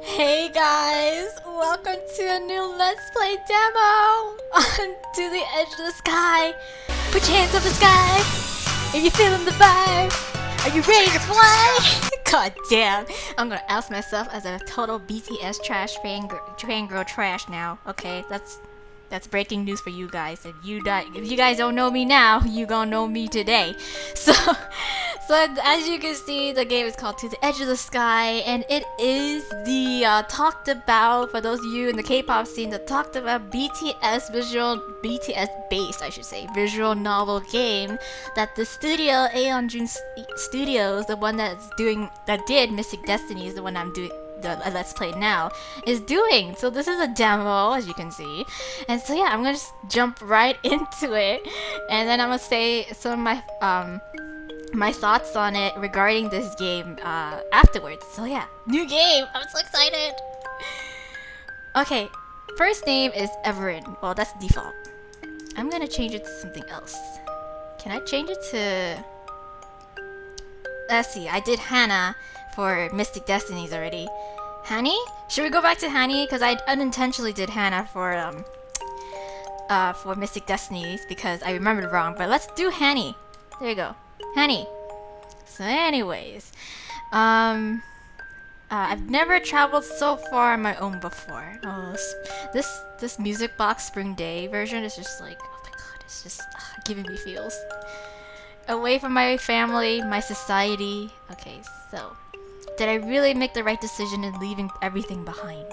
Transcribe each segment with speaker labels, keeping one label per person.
Speaker 1: Hey guys, welcome to a new Let's Play demo on To the Edge of the Sky. Put your hands up the sky if you're feeling the vibe. Are you ready to fly? God damn, I'm gonna oust myself as a total BTS trash fangirl trash now. Okay, that's breaking news for you guys. If you guys don't know me now, you gonna know me today. So as you can see, the game is called To the Edge of the Sky, and it is the talked about, for those of you in the K-pop scene, that talked about BTS based, I should say, visual novel game that the studio Aeon Jun Studios, the one that did Mystic Destiny, is the one I'm doing the Let's Play now, is doing. So this is a demo, as you can see, and so yeah, I'm gonna just jump right into it, and then I'm gonna say some of my thoughts on it regarding this game afterwards. So yeah, new game! I'm so excited! Okay, first name is Everin. Well, that's default. I'm gonna change it to something else. Can I change it to... Let's see, I did Hannah for Mystic Destinies already. Hanny? Should we go back to Hanny? Because I unintentionally did Hannah for Mystic Destinies because I remembered wrong. But let's do Hanny. There you go. Hanny. So anyways, I've never traveled so far on my own before. Oh, this music box Spring Day version is just like, oh my god, it's just giving me feels. Away from my family, my society. Okay, so did I really make the right decision in leaving everything behind?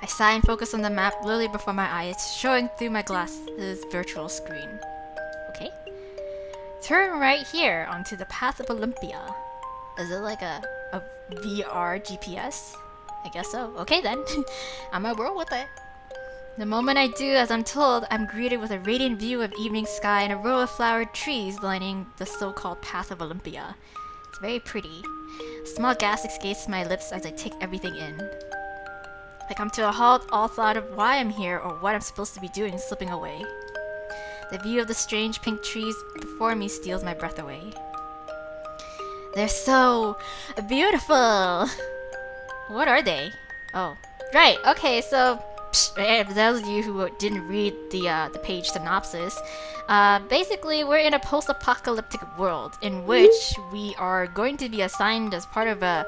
Speaker 1: I sigh and focus on the map literally before my eyes, showing through my glasses virtual screen. Okay. Turn right here onto the path of Olympia. Is it like a VR GPS? I guess so. Okay then. I'm gonna roll with it. The moment I do as I'm told, I'm greeted with a radiant view of evening sky and a row of flowered trees lining the so-called path of Olympia. It's very pretty. A small gas escapes my lips as I take everything in. I come to a halt, all thought of why I'm here or what I'm supposed to be doing slipping away. The view of the strange pink trees before me steals my breath away. They're so beautiful! What are they? Oh, right, okay, so for those of you who didn't read the page synopsis, basically we're in a post-apocalyptic world in which we are going to be assigned as part of a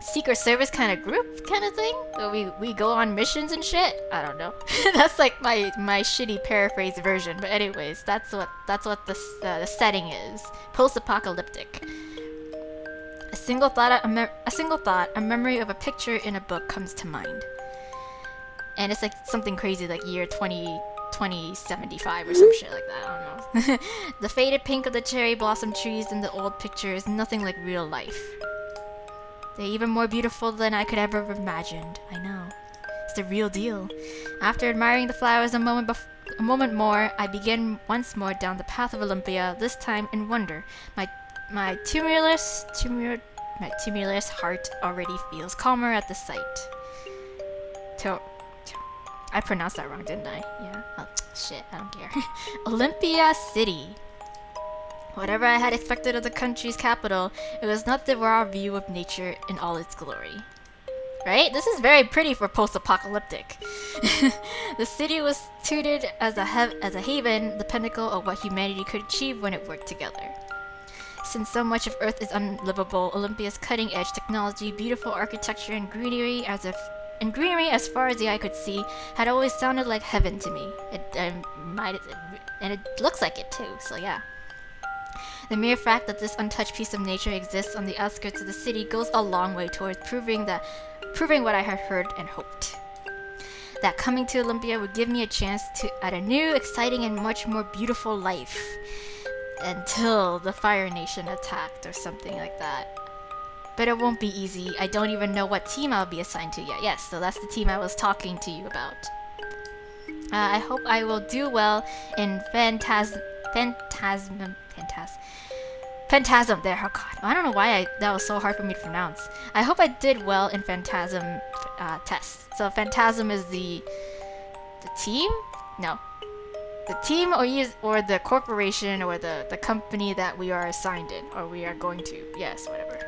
Speaker 1: secret service kind of group kind of thing. So we go on missions and shit. I don't know. That's like my shitty paraphrase version. But anyways, that's what the setting is. Post-apocalyptic. A single thought, a memory of a picture in a book comes to mind. And it's like something crazy like year 2075 or some shit like that. I don't know. The faded pink of the cherry blossom trees in the old picture is nothing like real life. They're even more beautiful than I could ever have imagined. I know. It's the real deal. After admiring the flowers a moment more, I begin once more down the path of Olympia, this time in wonder. My tumultuous heart already feels calmer at the sight. I pronounced that wrong, didn't I? Yeah. Oh, shit, I don't care. Olympia City. Whatever I had expected of the country's capital, it was not the raw view of nature in all its glory. Right? This is very pretty for post-apocalyptic. The city was touted as a haven, the pinnacle of what humanity could achieve when it worked together. Since so much of Earth is unlivable, Olympia's cutting-edge technology, beautiful architecture, and greenery as far as the eye could see had always sounded like heaven to me. And it looks like it too, so yeah. The mere fact that this untouched piece of nature exists on the outskirts of the city goes a long way towards proving what I had heard and hoped. That coming to Olympia would give me a chance at a new, exciting, and much more beautiful life. Until the Fire Nation attacked or something like that. But it won't be easy. I don't even know what team I'll be assigned to yet. Yes, so that's the team I was talking to you about. I hope I will do well in Phantasm there. Oh god, I don't know why that was so hard for me to pronounce. I hope I did well in Phantasm tests. So Phantasm is the team? No. The team or the corporation or the company that we are assigned in, or we are going to. Yes, whatever.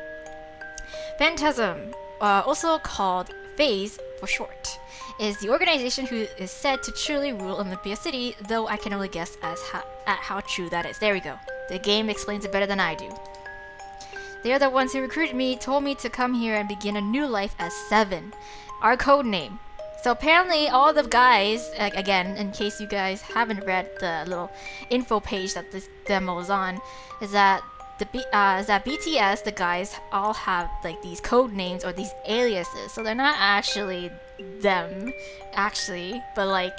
Speaker 1: Phantasm, also called Phase for short, is the organization who is said to truly rule Olympia City, though I can only guess at how true that is. There we go. The game explains it better than I do. They are the ones who recruited me, told me to come here and begin a new life as Seven, our code name. So apparently all the guys, again, in case you guys haven't read the little info page that this demo is on, is that BTS, the guys all have like these code names or these aliases. So they're not actually them, actually, but like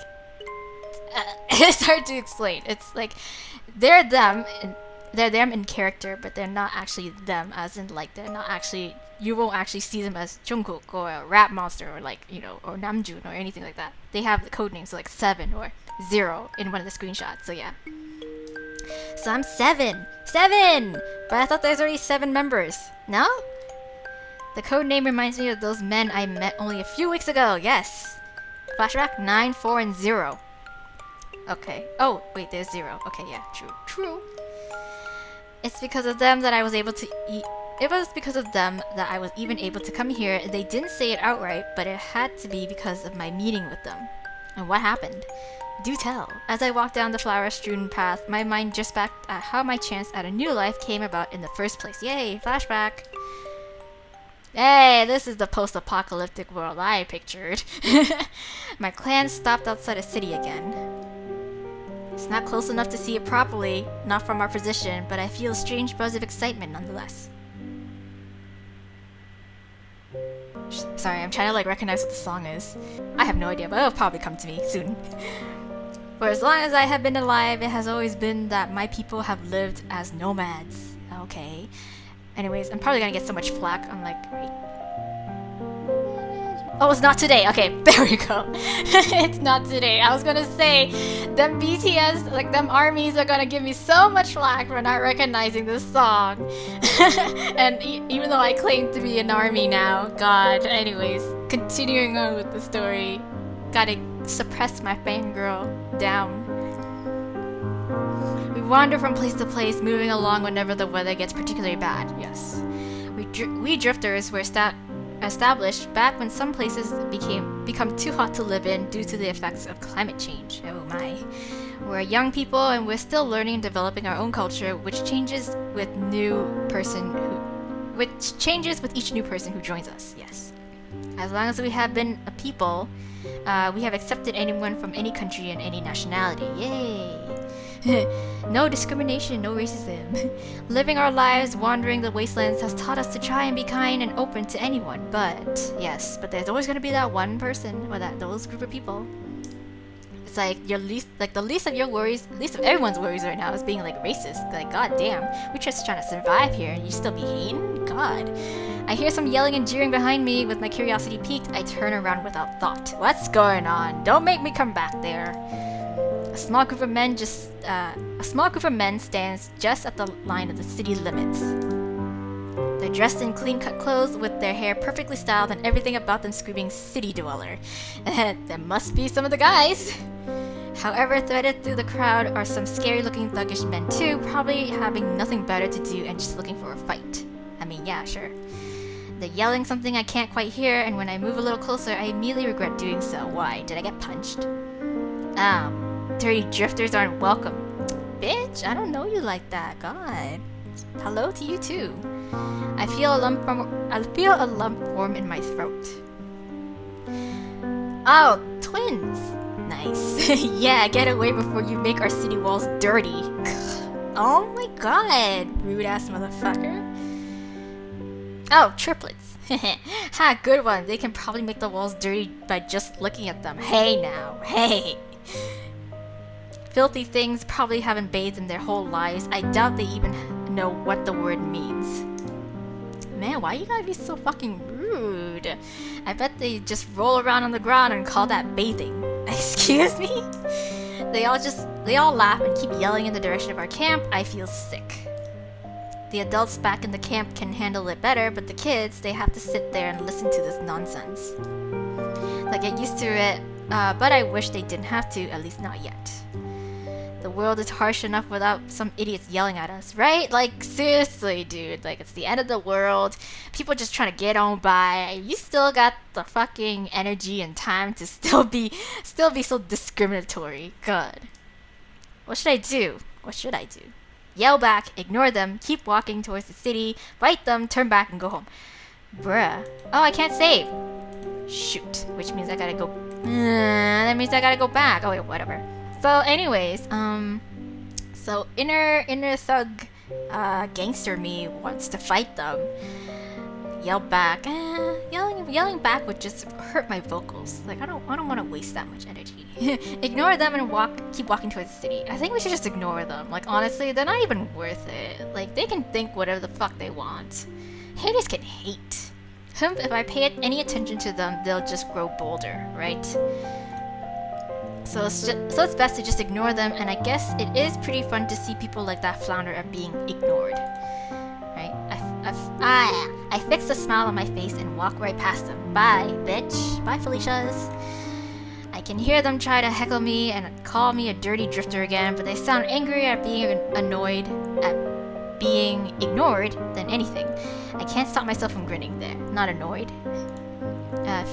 Speaker 1: it's hard to explain. It's like they're them in character, but they're not actually them, as in like they're not actually, you won't actually see them as Jungkook or a rap monster or like, you know, or Namjoon or anything like that. They have the code names like 7 or 0 in one of the screenshots. So yeah. So I'm 7, but I thought there's already 7 members. No? The code name reminds me of those men I met only a few weeks ago. Yes. Flashback 9, 4, and 0. Okay. Oh wait, there's 0. Okay, yeah, true. It's because of them that I was able to eat. It was because of them that I was even able to come here. They didn't say it outright, but it had to be because of my meeting with them. And what happened? Do tell. As I walked down the flower-strewn path, my mind just back at how my chance at a new life came about in the first place. Yay, flashback. Hey, this is the post-apocalyptic world I pictured. My clan stopped outside a city again. It's not close enough to see it properly, not from our position, but I feel a strange buzz of excitement nonetheless. Sorry, I'm trying to like recognize what the song is. I have no idea, but it'll probably come to me soon. For as long as I have been alive, it has always been that my people have lived as nomads. Okay. Anyways, I'm probably gonna get so much flack. I'm like, wait. Oh, it's not today. Okay, there we go. It's not today. I was gonna say, them BTS, like them armies are gonna give me so much flack for not recognizing this song. And even though I claim to be an army now, God. Anyways, continuing on with the story. Gotta suppress my fangirl down. We wander from place to place, moving along whenever the weather gets particularly bad. Yes. We drifters were established back when some places become too hot to live in due to the effects of climate change. Oh my. We're young people and we're still learning and developing our own culture, which changes with each new person who joins us. Yes. As long as we have been a people, we have accepted anyone from any country and any nationality. Yay! No discrimination, no racism. Living our lives wandering the wastelands has taught us to try and be kind and open to anyone. But there's always gonna be that one person or those group of people. It's like the least of your worries, least of everyone's worries right now is being like racist. Like, god damn, we're just trying to survive here and you still be hating? God. I hear some yelling and jeering behind me. With my curiosity piqued, I turn around without thought. What's going on? Don't make me come back there. A small group of men stands just at the line of the city limits. They're dressed in clean-cut clothes with their hair perfectly styled and everything about them screaming city dweller. That must be some of the guys. However, threaded through the crowd are some scary-looking thuggish men too, probably having nothing better to do and just looking for a fight. I mean, yeah, sure. They're yelling something I can't quite hear, and when I move a little closer, I immediately regret doing so. Why? Did I get punched? Dirty drifters aren't welcome. Bitch, I don't know you like that. God. Hello to you too. I feel a lump form in my throat. Oh, twins. Nice. Yeah, get away before you make our city walls dirty. Oh my god, rude ass motherfucker. Oh, triplets. Ha, good one. They can probably make the walls dirty by just looking at them. Hey now, hey. Filthy things probably haven't bathed in their whole lives. I doubt they even know what the word means. Man, why you gotta be so fucking rude? I bet they just roll around on the ground and call that bathing. Excuse me? They all laugh and keep yelling in the direction of our camp. I feel sick. The adults back in the camp can handle it better, but the kids, they have to sit there and listen to this nonsense. They'll get used to it, but I wish they didn't have to, at least not yet. The world is harsh enough without some idiots yelling at us, right? Like, seriously, dude. Like, it's the end of the world. People just trying to get on by. You still got the fucking energy and time to still be so discriminatory. God. What should I do? What should I do? Yell back, ignore them, keep walking towards the city, fight them, turn back, and go home. Bruh. Oh, I can't save. Shoot. Which means I gotta go. That means I gotta go back. Oh, wait, whatever. So, anyways, so inner thug, gangster me wants to fight them. Yell back. Yelling back would just hurt my vocals. Like, I don't want to waste that much energy. Ignore them and keep walking towards the city. I think we should just ignore them. Like, honestly, they're not even worth it. Like, they can think whatever the fuck they want. Haters can hate. If I pay any attention to them, they'll just grow bolder, right? So it's best to just ignore them, and I guess it is pretty fun to see people like that flounder at being ignored. Right? I fix a smile on my face and walk right past them. Bye, bitch. Bye, Felicias. I can hear them try to heckle me and call me a dirty drifter again, but they sound angry at being annoyed at being ignored than anything. I can't stop myself from grinning there. Not annoyed.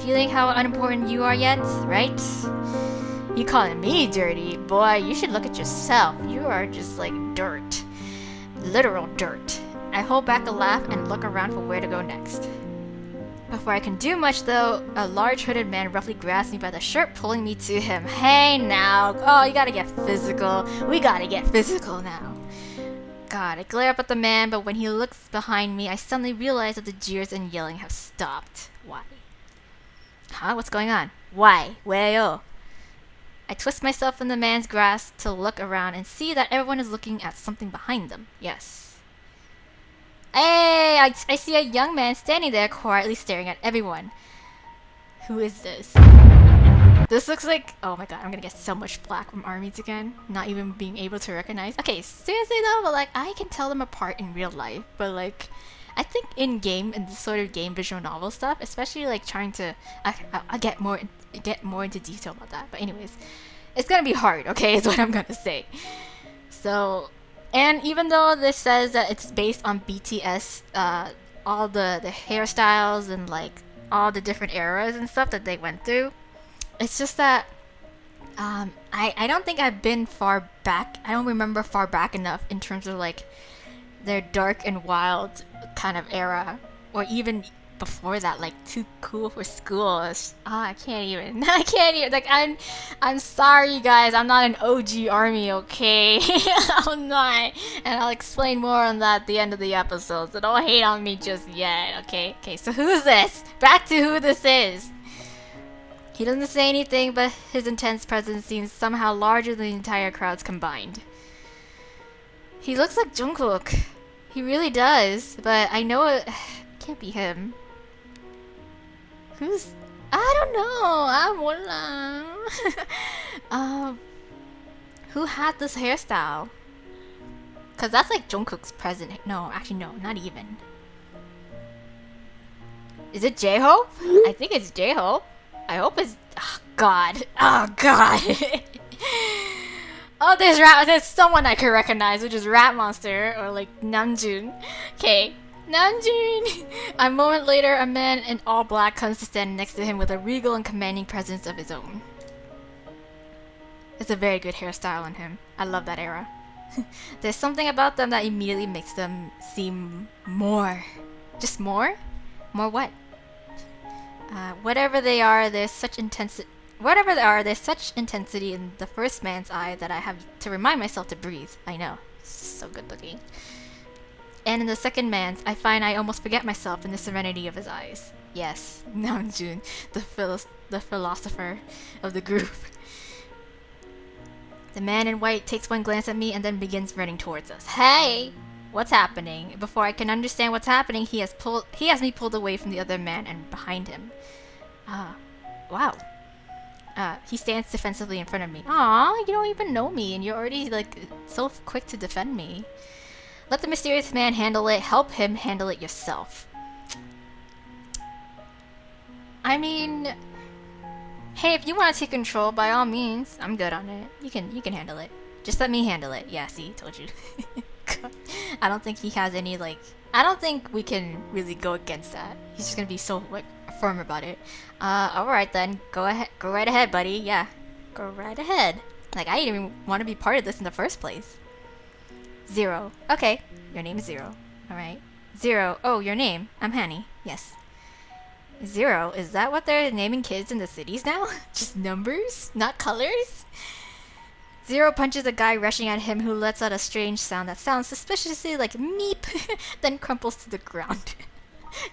Speaker 1: Feeling how unimportant you are yet, right? You calling me dirty? Boy, you should look at yourself. You are just like dirt. Literal dirt. I hold back a laugh and look around for where to go next. Before I can do much though, a large hooded man roughly grabs me by the shirt, pulling me to him. Hey now! Oh, you gotta get physical. We gotta get physical now. God, I glare up at the man, but when he looks behind me, I suddenly realize that the jeers and yelling have stopped. Why? Huh? What's going on? Why? Where? I twist myself in the man's grasp to look around and see that everyone is looking at something behind them. Yes. Hey! I see a young man standing there quietly staring at everyone. Who is this? This looks like... Oh my god, I'm gonna get so much flack from armies again. Not even being able to recognize. Okay, seriously though, but like, I can tell them apart in real life. But like, I think in-game, in this sort of game visual novel stuff, especially like trying to... I'll get more into detail about that. But anyways, it's gonna be hard, okay, is what I'm gonna say. So... And even though this says that it's based on BTS, all the hairstyles and like all the different eras and stuff that they went through, it's just that I don't think I've been far back. I don't remember far back enough in terms of like their dark and wild kind of era, or even before that, like Too Cool for School. I can't even. Like, I'm sorry, guys. I'm not an OG army, okay? I'm not, and I'll explain more on that at the end of the episode. So don't hate on me just yet, okay? Okay. So who's this? Back to who this is. He doesn't say anything, but his intense presence seems somehow larger than the entire crowds combined. He looks like Jungkook. He really does, but I know it can't be him. Who's... I don't know. Who had this hairstyle? Cause that's like Jungkook's present. No, actually no, not even. Is it J-Hope? I think it's J-Hope. I hope it's... Oh god. Oh god. Oh, there's someone I could recognize, which is Rat Monster or like Namjoon. Okay. Namjoon! A moment later, a man in all black comes to stand next to him with a regal and commanding presence of his own. It's a very good hairstyle on him. I love that era. There's something about them that immediately makes them seem more. Just more? More what? Whatever they are, there's such intensity in the first man's eye that I have to remind myself to breathe. I know. So good looking. And in the second man's, I find I almost forget myself in the serenity of his eyes. Yes, Namjoon, the philosopher of the group. The man in white takes one glance at me and then begins running towards us. Hey! What's happening? Before I can understand what's happening, he has me pulled away from the other man and behind him. Wow. He stands defensively in front of me. Aw, you don't even know me and you're already like so quick to defend me. Let the mysterious man handle it. Help him handle it yourself. I mean, hey, if you want to take control, by all means, I'm good on it. You can handle it. Just let me handle it. Yeah, see, told you. I don't think he has any, like... I don't think we can really go against that. He's just gonna be so, like, firm about it. Alright then. Go ahead. Go right ahead, buddy. Yeah. Go right ahead. Like, I didn't even want to be part of this in the first place. Zero. Okay. Your name is Zero. Alright. Zero. Oh, your name. I'm Hanny. Yes. Zero? Is that what they're naming kids in the cities now? Just numbers? Not colors? Zero punches a guy rushing at him who lets out a strange sound that sounds suspiciously like meep, then crumples to the ground.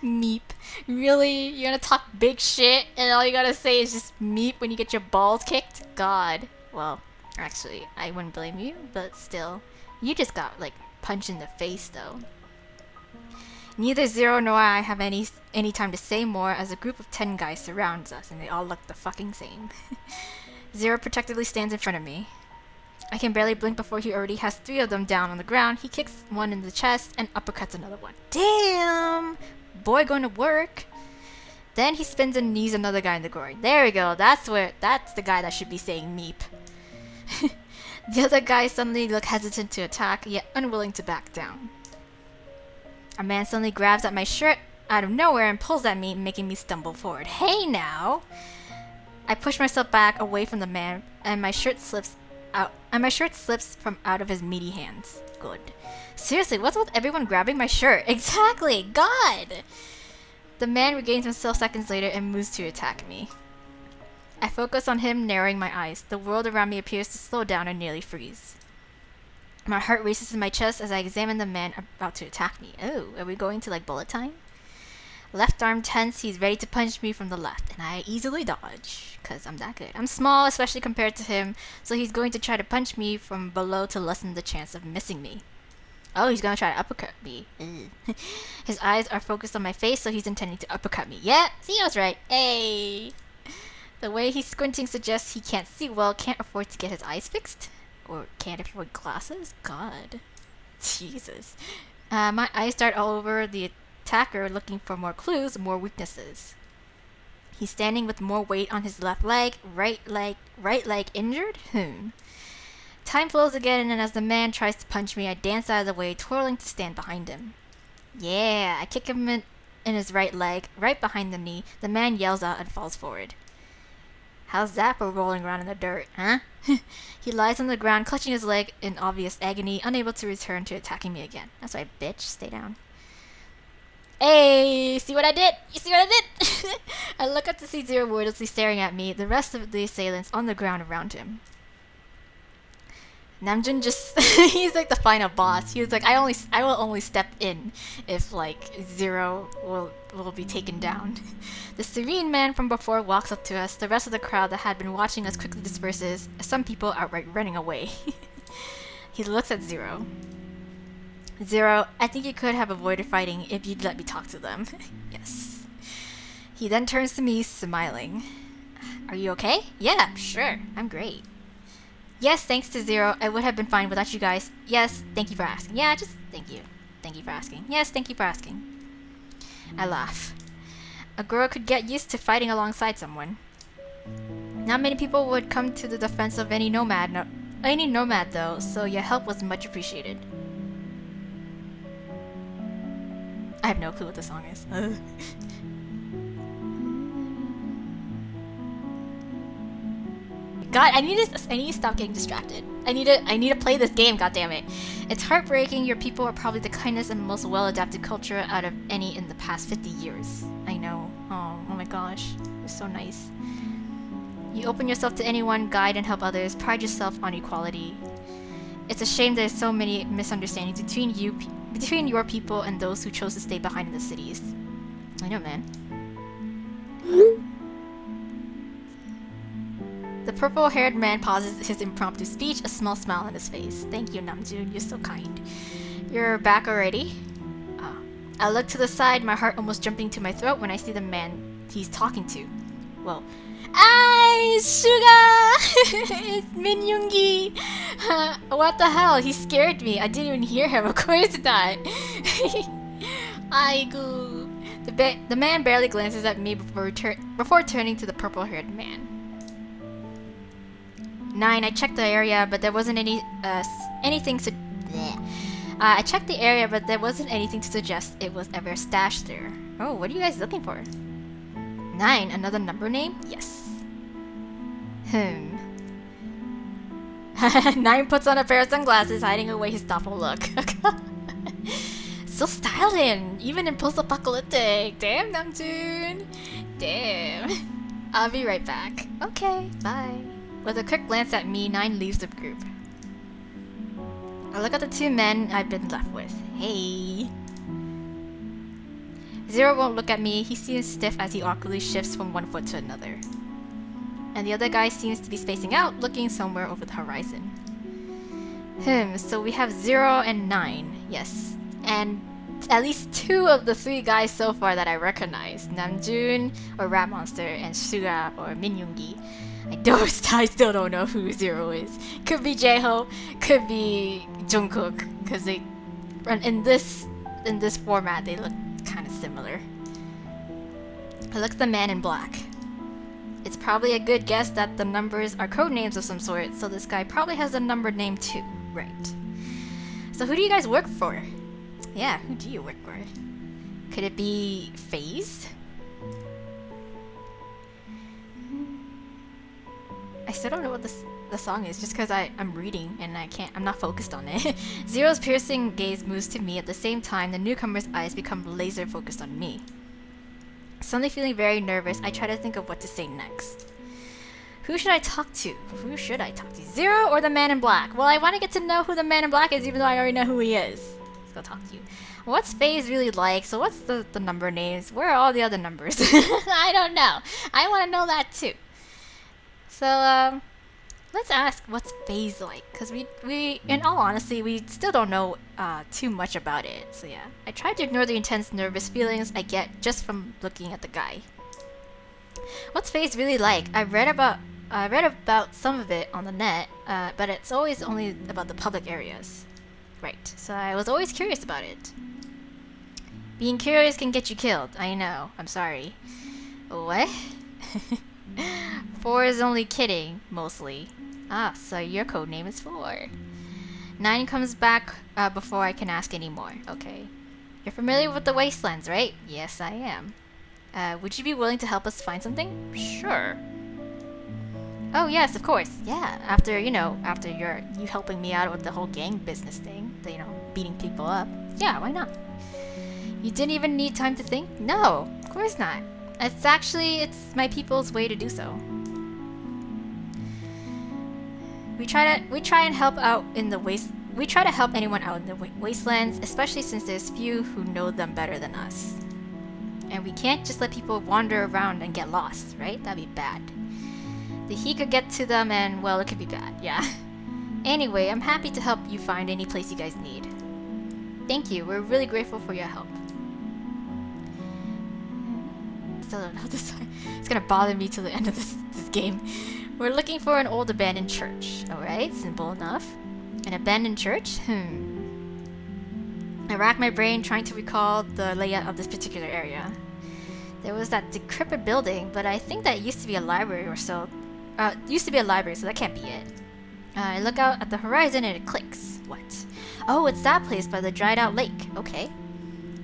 Speaker 1: Meep. Really? You're gonna talk big shit and all you gotta say is just meep when you get your balls kicked? God. Well, actually, I wouldn't blame you, but still. You just got, like, punched in the face, though. Neither Zero nor I have any time to say more as a group of 10 guys surrounds us and they all look the fucking same. Zero protectively stands in front of me. I can barely blink before he already has 3 of them down on the ground. He kicks one in the chest and uppercuts another one. Damn! Boy going to work. Then he spins and knees another guy in the groin. There we go. That's the guy that should be saying meep. The other guys suddenly look hesitant to attack, yet unwilling to back down. A man suddenly grabs at my shirt out of nowhere and pulls at me, making me stumble forward. Hey now! I push myself back away from the man, and my shirt slips from out of his meaty hands. Good. Seriously, what's with everyone grabbing my shirt? Exactly! God! The man regains himself seconds later and moves to attack me. I focus on him, narrowing my eyes. The world around me appears to slow down and nearly freeze. My heart races in my chest as I examine the man about to attack me. Oh, are we going to, like, bullet time? Left arm tense, he's ready to punch me from the left, and I easily dodge, because I'm that good. I'm small, especially compared to him, so he's going to try to punch me from below to lessen the chance of missing me. Oh, he's going to try to uppercut me. His eyes are focused on my face, so he's intending to uppercut me. Yeah, see, I was right. Hey! The way he's squinting suggests he can't see well, can't afford to get his eyes fixed. Or can't afford glasses? God. Jesus. My eyes dart all over the attacker, looking for more clues, more weaknesses. He's standing with more weight on his left leg, right leg injured? Time flows again, and as the man tries to punch me, I dance out of the way, twirling to stand behind him. Yeah, I kick him in his right leg, right behind the knee. The man yells out and falls forward. How's that for rolling around in the dirt, huh? He lies on the ground, clutching his leg in obvious agony, unable to return to attacking me again. That's right, bitch. Stay down. Hey, see what I did? You see what I did? I look up to see Zero wordlessly staring at me, the rest of the assailants on the ground around him. Namjoon just, he's like the final boss. He was like, I will only step in if, like, Zero will be taken down. The serene man from before walks up to us. The rest of the crowd that had been watching us quickly disperses, some people outright running away. He looks at Zero. Zero, I think you could have avoided fighting if you'd let me talk to them. Yes. He then turns to me, smiling. Are you okay? Yeah, sure. I'm great. Yes, thanks to Zero, I would have been fine without you guys. Yes, thank you for asking. Yeah, just thank you. Thank you for asking. Yes, thank you for asking. I laugh. A girl could get used to fighting alongside someone. Not many people would come to the defense of any nomad though, so your help was much appreciated. I have no clue what the song is. God, I need to stop getting distracted. I need to play this game, goddammit. It's heartbreaking. Your people are probably the kindest and most well-adapted culture out of any in the past 50 years. I know. Oh my gosh. You're so nice. You open yourself to anyone, guide and help others, pride yourself on equality. It's a shame there's so many misunderstandings between your people and those who chose to stay behind in the cities. I know, man. The purple-haired man pauses his impromptu speech, a small smile on his face. Thank you, Namjoon. You're so kind. You're back already? I look to the side, my heart almost jumping to my throat when I see the man he's talking to. Well, Suga! It's Min Yoongi! What the hell? He scared me. I didn't even hear him. Of course not. Aigu. The man barely glances at me before turning to the purple-haired man. 9, I checked the area, but there wasn't anything to... I checked the area, but there wasn't anything to suggest it was ever stashed there. Oh, what are you guys looking for? 9, another number name? Yes. 9 puts on a pair of sunglasses, hiding away his thoughtful look. So styling, even in post-apocalyptic. Damn, Namjoon. Damn. I'll be right back. Okay, bye. With a quick glance at me, 9 leaves the group. I look at the 2 men I've been left with. Hey. 0 won't look at me. He seems stiff as he awkwardly shifts from one foot to another. And the other guy seems to be spacing out, looking somewhere over the horizon. So we have 0 and 9. Yes. And at least 2 of the 3 guys so far that I recognize. Namjoon, or Rat Monster, and Suga, or Minyoongi. I still don't know who 0 is. Could be Jaeho, could be Jungkook, because they, in this format, they look kind of similar. I look at the man in black. It's probably a good guess that the numbers are code names of some sort, so this guy probably has a numbered name too. Right. So who do you guys work for? Yeah, who do you work for? Could it be FaZe? I still don't know what the song is, just because I'm reading and I'm not focused on it. 0's piercing gaze moves to me at the same time the newcomer's eyes become laser focused on me. Suddenly feeling very nervous, I try to think of what to say next. Who should I talk to? 0 or the man in black? Well, I want to get to know who the man in black is, even though I already know who he is. Let's go talk to you. What's FaZe really like? So what's the number names? Where are all the other numbers? I don't know. I want to know that too. So, let's ask what's FaZe like, because we, in all honesty, we still don't know too much about it. So yeah, I tried to ignore the intense nervous feelings I get just from looking at the guy. What's FaZe really like? I read about some of it on the net, but it's always only about the public areas. Right, so I was always curious about it. Being curious can get you killed, I know, I'm sorry. What? 4 is only kidding, mostly. Ah, so your codename is 4. 9 comes back before I can ask any more. Okay. You're familiar with the wastelands, right? Yes, I am. Would you be willing to help us find something? Sure. Oh, yes, of course. Yeah, after you helping me out with the whole gang business thing, beating people up. Yeah, why not? You didn't even need time to think? No, of course not. It's my people's way to do so. We try and help out in the We try to help anyone out in the wastelands, especially since there's few who know them better than us. And we can't just let people wander around and get lost, right? That'd be bad. The heat could get to them and, well, it could be bad, yeah. Anyway, I'm happy to help you find any place you guys need. Thank you, we're really grateful for your help. Still don't know this song. It's gonna bother me till the end of this game. We're looking for an old abandoned church. Alright, simple enough. An abandoned church? I racked my brain trying to recall the layout of this particular area. There was that decrepit building, but I think that used to be a library or so. So that can't be it. I look out at the horizon and it clicks. What? Oh, it's that place by the dried out lake. Okay.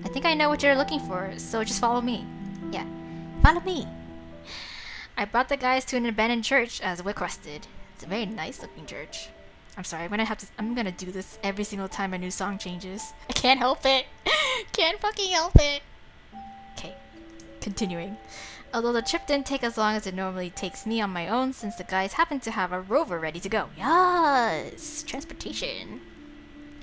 Speaker 1: I think I know what you're looking for, so just follow me. Yeah. Follow me! I brought the guys to an abandoned church as requested. It's a very nice looking church. I'm sorry, I'm gonna do this every single time a new song changes. I can't help it! Can't fucking help it! Okay, continuing. Although the trip didn't take as long as it normally takes me on my own, since the guys happened to have a rover ready to go. Yes! Transportation!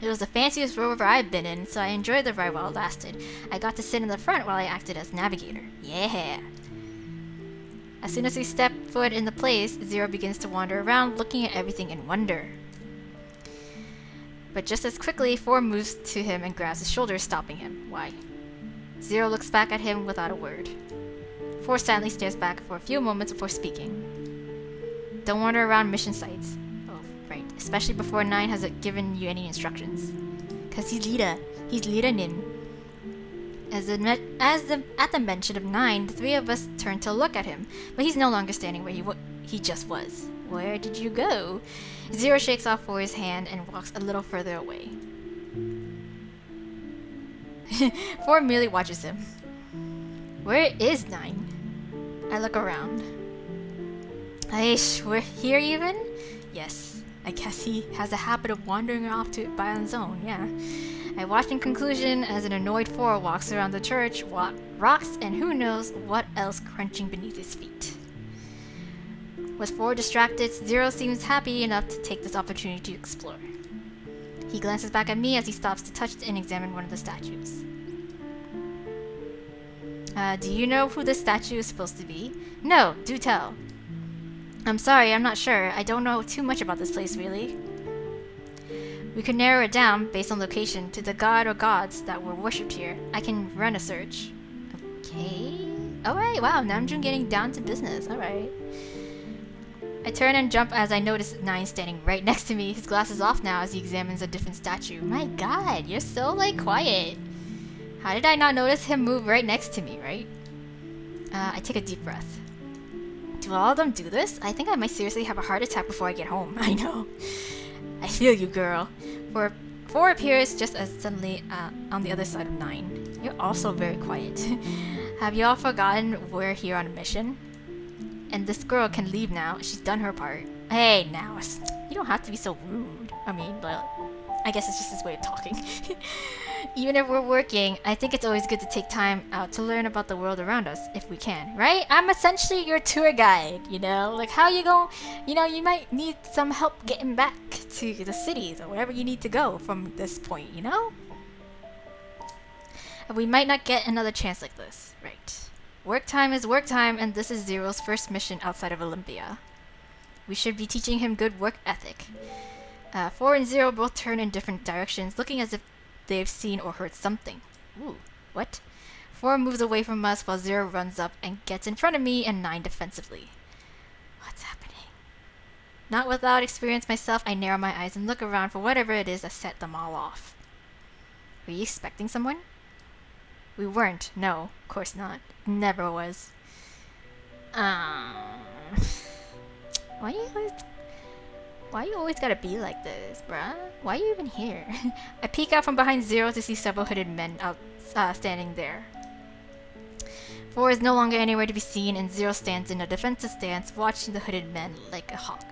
Speaker 1: It was the fanciest rover I've been in, so I enjoyed the ride while it lasted. I got to sit in the front while I acted as navigator. Yeah! As soon as we step foot in the place, 0 begins to wander around, looking at everything in wonder. But just as quickly, 4 moves to him and grabs his shoulder, stopping him. Why? 0 looks back at him without a word. 4 sadly stares back for a few moments before speaking. Don't wander around mission sites. Oh, right. Especially before 9 has given you any instructions. Cause he's leader. He's leader-nin. At the mention of 9, the 3 of us turned to look at him, but he's no longer standing where he just was. Where did you go? Zero shakes off 4's hand and walks a little further away. 4 merely watches him. Where is 9? I look around. Aish, we're here even? Yes, I guess he has a habit of wandering off to by on his own, yeah. I watch in conclusion as an annoyed 4 walks around the church, rocks, and who knows what else crunching beneath his feet. With 4 distracted, Zero seems happy enough to take this opportunity to explore. He glances back at me as he stops to touch and examine one of the statues. Do you know who this statue is supposed to be? No, do tell. I'm sorry, I'm not sure. I don't know too much about this place, really. We could narrow it down, based on location, to the god or gods that were worshipped here. I can run a search. Okay. Alright, wow, Namjoon getting down to business. Alright. I turn and jump as I notice 9 standing right next to me. His glasses off now as he examines a different statue. My god, you're so, quiet. How did I not notice him move right next to me, right? I take a deep breath. Do all of them do this? I think I might seriously have a heart attack before I get home. I know. I feel you, girl. 4 appears just as suddenly on the other side of 9. You're also very quiet. Have you all forgotten we're here on a mission? And this girl can leave now. She's done her part. Hey, now, you don't have to be so rude. I mean, well, I guess it's just his way of talking. Even if we're working, I think it's always good to take time out to learn about the world around us, if we can, right? I'm essentially your tour guide, you know? Like, how you gon', you might need some help getting back to the cities or wherever you need to go from this point, you know? And we might not get another chance like this, right? Work time is work time, and this is Zero's first mission outside of Olympia. We should be teaching him good work ethic. 4 and 0 both turn in different directions, looking as if they've seen or heard something. Ooh, what? 4 moves away from us while 0 runs up and gets in front of me and 9 defensively. What's happening? Not without experience myself, I narrow my eyes and look around for whatever it is that set them all off. Were you expecting someone? We weren't. No, of course not. Never was. Why you always gotta be like this, bruh? Why are you even here? I peek out from behind 0 to see several hooded men out standing there. 4 is no longer anywhere to be seen, and 0 stands in a defensive stance, watching the hooded men like a hawk.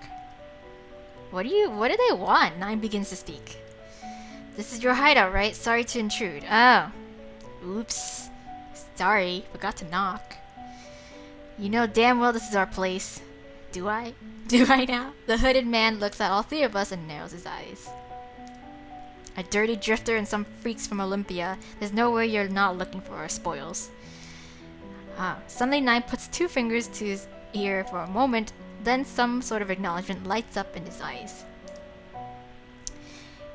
Speaker 1: What do they want? 9 begins to speak. This is your hideout, right? Sorry to intrude. Oh. Oops. Sorry, forgot to knock. You know damn well this is our place. Do I? Do I now? The hooded man looks at all 3 of us and narrows his eyes. A dirty drifter and some freaks from Olympia. There's nowhere you're not looking for our spoils. Suddenly 9 puts 2 fingers to his ear for a moment, then some sort of acknowledgement lights up in his eyes.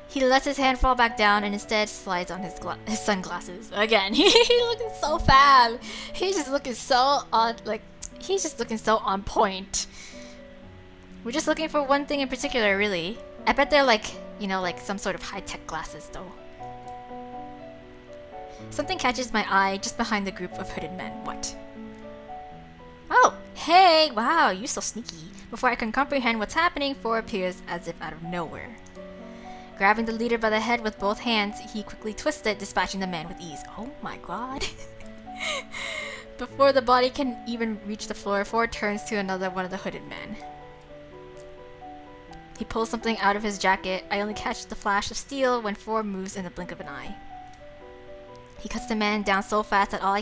Speaker 1: He lets his hand fall back down and instead slides on his sunglasses. Again, he's looking so fab. He's just looking so on point. We're just looking for one thing in particular, really. I bet they're like some sort of high-tech glasses, though. Something catches my eye just behind the group of hooded men. What? Oh, hey! Wow, you're so sneaky. Before I can comprehend what's happening, 4 appears as if out of nowhere. Grabbing the leader by the head with both hands, he quickly twists it, dispatching the man with ease. Oh my god. Before the body can even reach the floor, 4 turns to another one of the hooded men. He pulls something out of his jacket. I only catch the flash of steel when 4 moves in the blink of an eye. He cuts the man down so fast that all I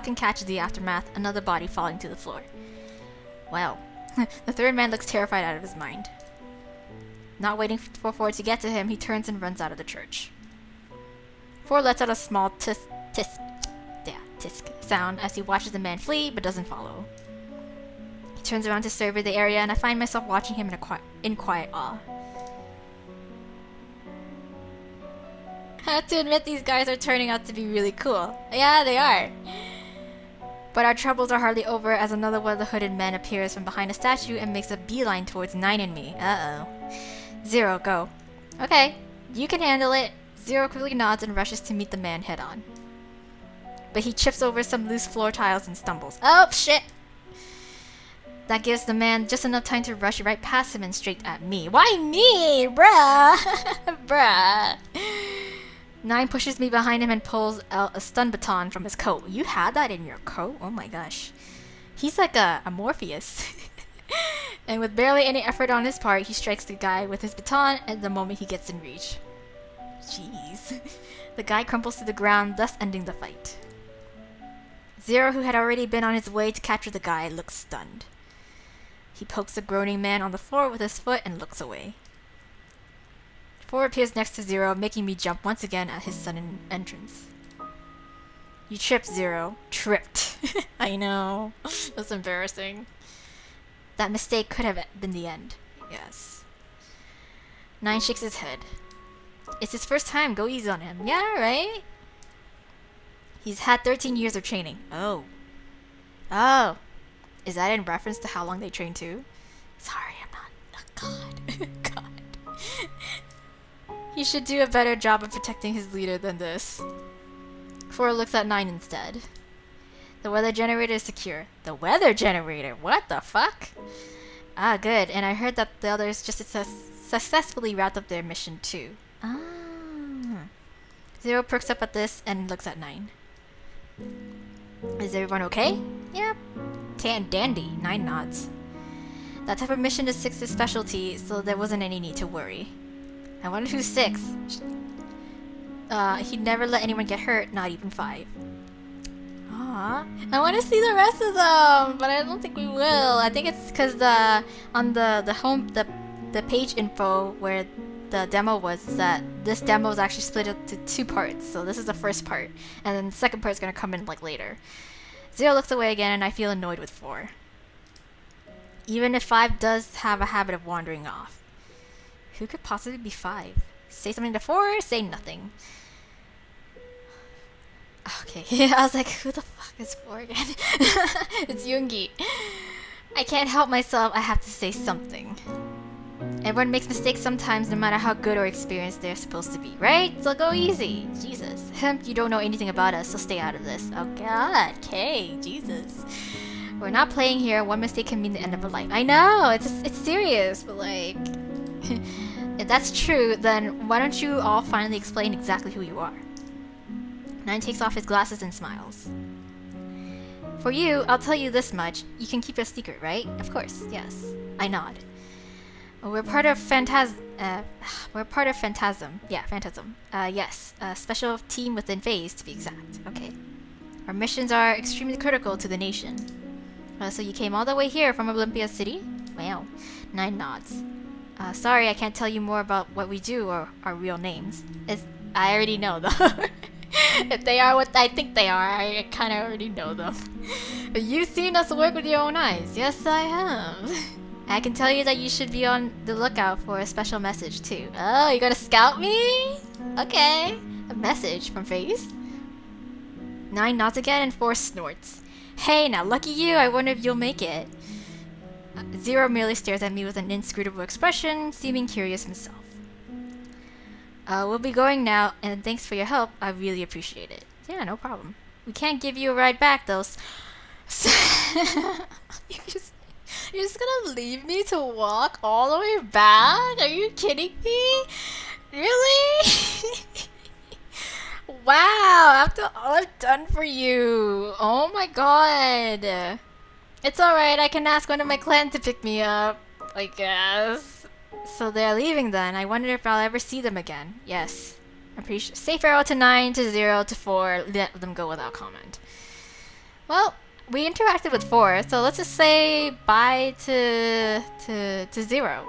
Speaker 1: can catch is the aftermath, another body falling to the floor. Well, the 3rd man looks terrified out of his mind. Not waiting for 4 to get to him, he turns and runs out of the church. 4 lets out a small tisk sound as he watches the man flee, but doesn't follow. He turns around to survey the area, and I find myself watching him in quiet awe. I have to admit, these guys are turning out to be really cool. Yeah, they are. But our troubles are hardly over as another one of the hooded men appears from behind a statue and makes a beeline towards 9 and me. Uh-oh. 0, go. Okay, you can handle it. 0 quickly nods and rushes to meet the man head on. But he trips over some loose floor tiles and stumbles. Oh, shit! That gives the man just enough time to rush right past him and straight at me. Why me? Bruh! Bruh. 9 pushes me behind him and pulls out a stun baton from his coat. You had that in your coat? Oh my gosh. He's like a Morpheus. And with barely any effort on his part, he strikes the guy with his baton at the moment he gets in reach. Jeez. The guy crumples to the ground, thus ending the fight. Zero, who had already been on his way to capture the guy, looks stunned. He pokes the groaning man on the floor with his foot and looks away. 4 appears next to Zero, making me jump once again at his sudden entrance. You tripped, Zero. Tripped. I know. That's embarrassing. That mistake could have been the end. Yes. 9 shakes his head. It's his first time. Go easy on him. Yeah, right? He's had 13 years of training. Oh. Oh. Is that in reference to how long they train too? Sorry, I'm not. Oh, God. God. He should do a better job of protecting his leader than this. 4 looks at 9 instead. The weather generator is secure. The weather generator? What the fuck? Ah, good. And I heard that the others just successfully wrapped up their mission too. Ah. Zero perks up at this and looks at 9. Is everyone okay? Yep. Dandy. 9 nods. That type of mission is 6's specialty, so there wasn't any need to worry. I wonder who's 6. He'd never let anyone get hurt, not even 5. Aww. I want to see the rest of them, but I don't think we will. I think it's because on the page info where the demo was, that this demo is actually split into 2 parts. So this is the first part, and then the second part is gonna come in like later. 0 looks away again, and I feel annoyed with 4. Even if 5 does have a habit of wandering off. Who could possibly be 5? Say something to 4, say nothing. Okay, I was like, who the fuck is 4 again? It's Yoongi. I can't help myself, I have to say something. Everyone makes mistakes sometimes, no matter how good or experienced they're supposed to be, right? So go easy. Jesus. You don't know anything about us, so stay out of this. Oh god, okay, Jesus. We're not playing here, one mistake can mean the end of a life. I know, it's serious, but like... if that's true, then why don't you all finally explain exactly who you are? 9 takes off his glasses and smiles. For you, I'll tell you this much. You can keep your secret, right? Of course, yes. I nod. We're part of Phantasm. Yeah, Phantasm. Yes. A special team within Phase, to be exact. Okay. Our missions are extremely critical to the nation. So you came all the way here from Olympia City? Wow. 9 nods. Sorry, I can't tell you more about what we do or our real names. I already know, though. If they are what I think they are, I kind of already know them. But you've seen us work with your own eyes. Yes, I have. I can tell you that you should be on the lookout for a special message, too. Oh, you're gonna scout me? Okay. A message from Phase? 9 nods again and 4 snorts. Hey, now lucky you, I wonder if you'll make it. 0 merely stares at me with an inscrutable expression, seeming curious himself. We'll be going now, and thanks for your help. I really appreciate it. Yeah, no problem. We can't give you a ride back, though. You're just gonna leave me to walk all the way back? Are you kidding me? Really? Wow, after all I've done for you. Oh my god. It's alright, I can ask one of my clan to pick me up, I guess. So they're leaving then. I wonder if I'll ever see them again. Yes. I'm pretty sure. Say farewell to 9, to 0, to 4. Let them go without comment. Well, we interacted with 4, so let's just say bye to 0.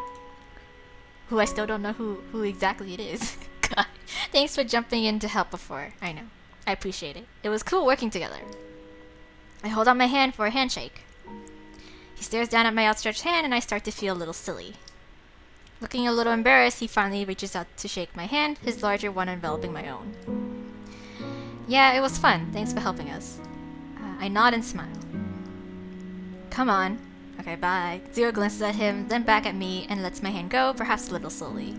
Speaker 1: Who I still don't know who exactly it is. God. Thanks for jumping in to help before. I know. I appreciate it. It was cool working together. I hold out my hand for a handshake. He stares down at my outstretched hand and I start to feel a little silly. Looking a little embarrassed, he finally reaches out to shake my hand, his larger one enveloping my own. Yeah, it was fun. Thanks for helping us. I nod and smile. Come on. Okay, bye. 0 glances at him, then back at me, and lets my hand go, perhaps a little slowly.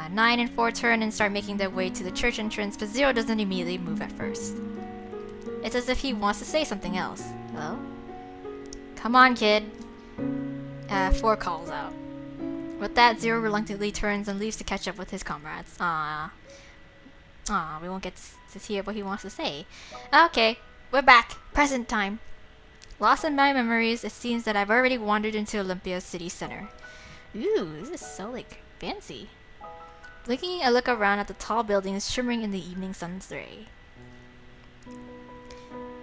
Speaker 1: 9 and 4 turn and start making their way to the church entrance, but 0 doesn't immediately move at first. It's as if he wants to say something else. Hello? Come on, kid. 4 calls out. With that, Zero reluctantly turns and leaves to catch up with his comrades. We won't get to hear what he wants to say. Okay, we're back. Present time. Lost in my memories, it seems that I've already wandered into Olympia's city center. Ooh, this is so, like, fancy. Blinking, I look around at the tall buildings shimmering in the evening sun's ray.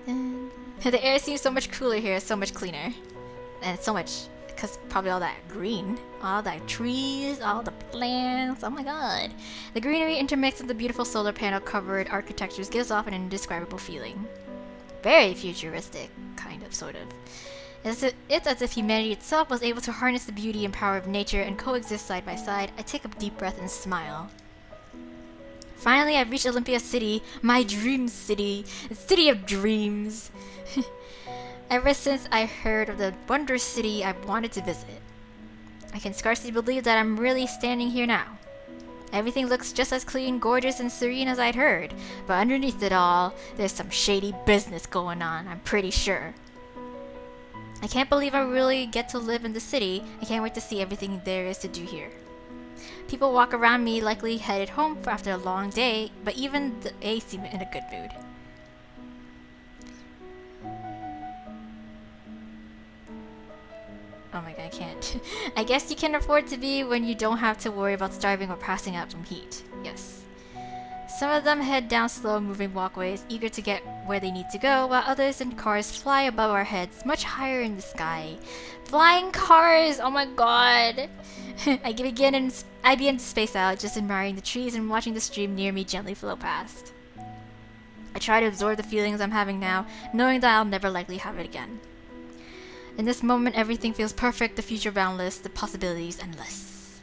Speaker 1: And the air seems so much cooler here, so much cleaner. And it's so much, because probably all that green, all that trees, all the plants, oh my god. The greenery intermixed with the beautiful solar panel covered architectures gives off an indescribable feeling. Very futuristic, kind of, sort of. It's as if humanity itself was able to harness the beauty and power of nature and coexist side by side. I take a deep breath and smile. Finally, I've reached Olympia City, my dream city, the city of dreams. Ever since I heard of the wondrous city, I've wanted to visit. I can scarcely believe that I'm really standing here now. Everything looks just as clean, gorgeous, and serene as I'd heard, but underneath it all, there's some shady business going on, I'm pretty sure. I can't believe I really get to live in the city. I can't wait to see everything there is to do here. People walk around me, likely headed home after a long day, but even they seem in a good mood. Oh my god, I can't. I guess you can afford to be when you don't have to worry about starving or passing out from heat. Yes. Some of them head down slow-moving walkways, eager to get where they need to go, while others in cars fly above our heads, much higher in the sky. Flying cars! Oh my god! I begin to space out, just admiring the trees and watching the stream near me gently flow past. I try to absorb the feelings I'm having now, knowing that I'll never likely have it again. In this moment, everything feels perfect, the future boundless, the possibilities endless.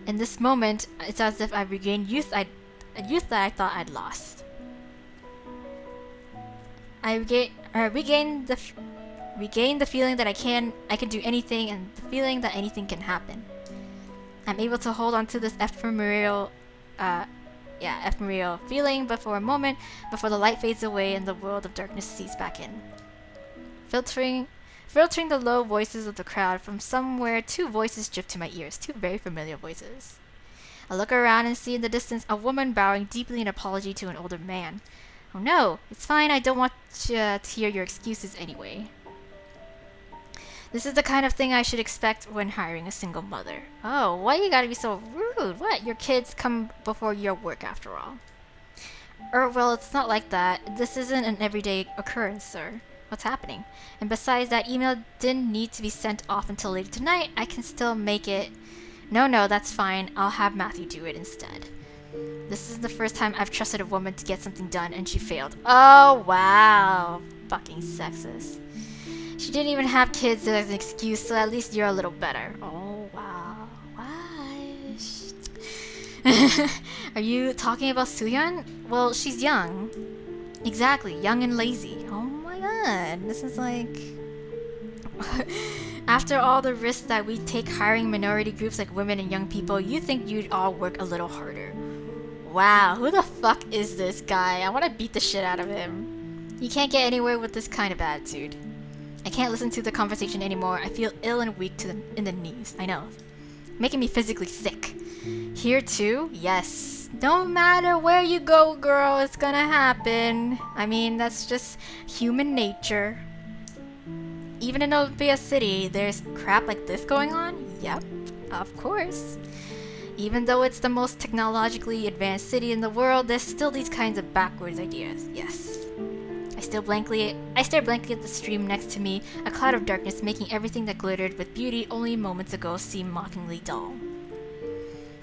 Speaker 1: In this moment, it's as if I've regained youth that I thought I'd lost. I regain the feeling that I can do anything, and the feeling that anything can happen. I'm able to hold on to this ephemeral feeling, but for a moment, before the light fades away and the world of darkness seeps back in. Filtering the low voices of the crowd, from somewhere 2 voices drift to my ears, 2 very familiar voices. I look around and see in the distance a woman bowing deeply in apology to an older man. Oh no, it's fine, I don't want to hear your excuses anyway. This is the kind of thing I should expect when hiring a single mother. Oh, why you gotta be so rude? What? Your kids come before your work after all. Well, it's not like that. This isn't an everyday occurrence, sir. What's happening? And besides, that email didn't need to be sent off until later tonight. I can still make it. No, that's fine. I'll have Matthew do it instead. This is the first time I've trusted a woman to get something done and she failed. Oh, wow. Fucking sexist. She didn't even have kids as an excuse, so at least you're a little better. Oh, wow. Why? Are you talking about Suyeon? Well, she's young. Exactly, young and lazy. Oh my god. This is like... After all the risks that we take hiring minority groups like women and young people, you'd think you'd all work a little harder. Wow, who the fuck is this guy? I want to beat the shit out of him. You can't get anywhere with this kind of attitude. I can't listen to the conversation anymore. I feel ill and weak in the knees. I know. Making me physically sick. Here too? Yes. No matter where you go, girl, it's gonna happen. I mean, that's just human nature. Even in Olympia City, there's crap like this going on? Yep, of course. Even though it's the most technologically advanced city in the world, there's still these kinds of backwards ideas. Yes. I stare blankly at the stream next to me, a cloud of darkness making everything that glittered with beauty only moments ago seem mockingly dull.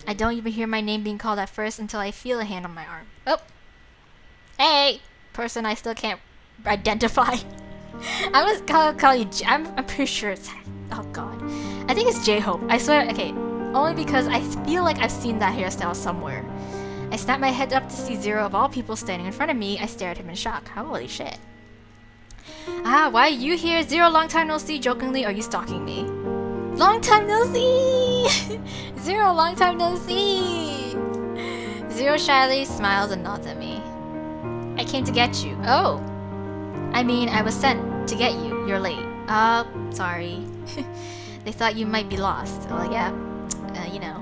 Speaker 1: I don't even hear my name being called at first until I feel a hand on my arm. Oh! Hey! Person I still can't identify. I'm gonna call you I'm pretty sure it's... Oh god. I think it's J-Hope. I swear... Okay. Only because I feel like I've seen that hairstyle somewhere. I snap my head up to see Zero of all people standing in front of me. I stare at him in shock. Holy shit. Ah, why are you here? Zero, long time no see. Jokingly, are you stalking me? Long time no see! Zero, long time no see! Zero shyly smiles and nods at me. I came to get you. Oh! I mean, I was sent to get you. You're late. Sorry. They thought you might be lost. Well, yeah, you know.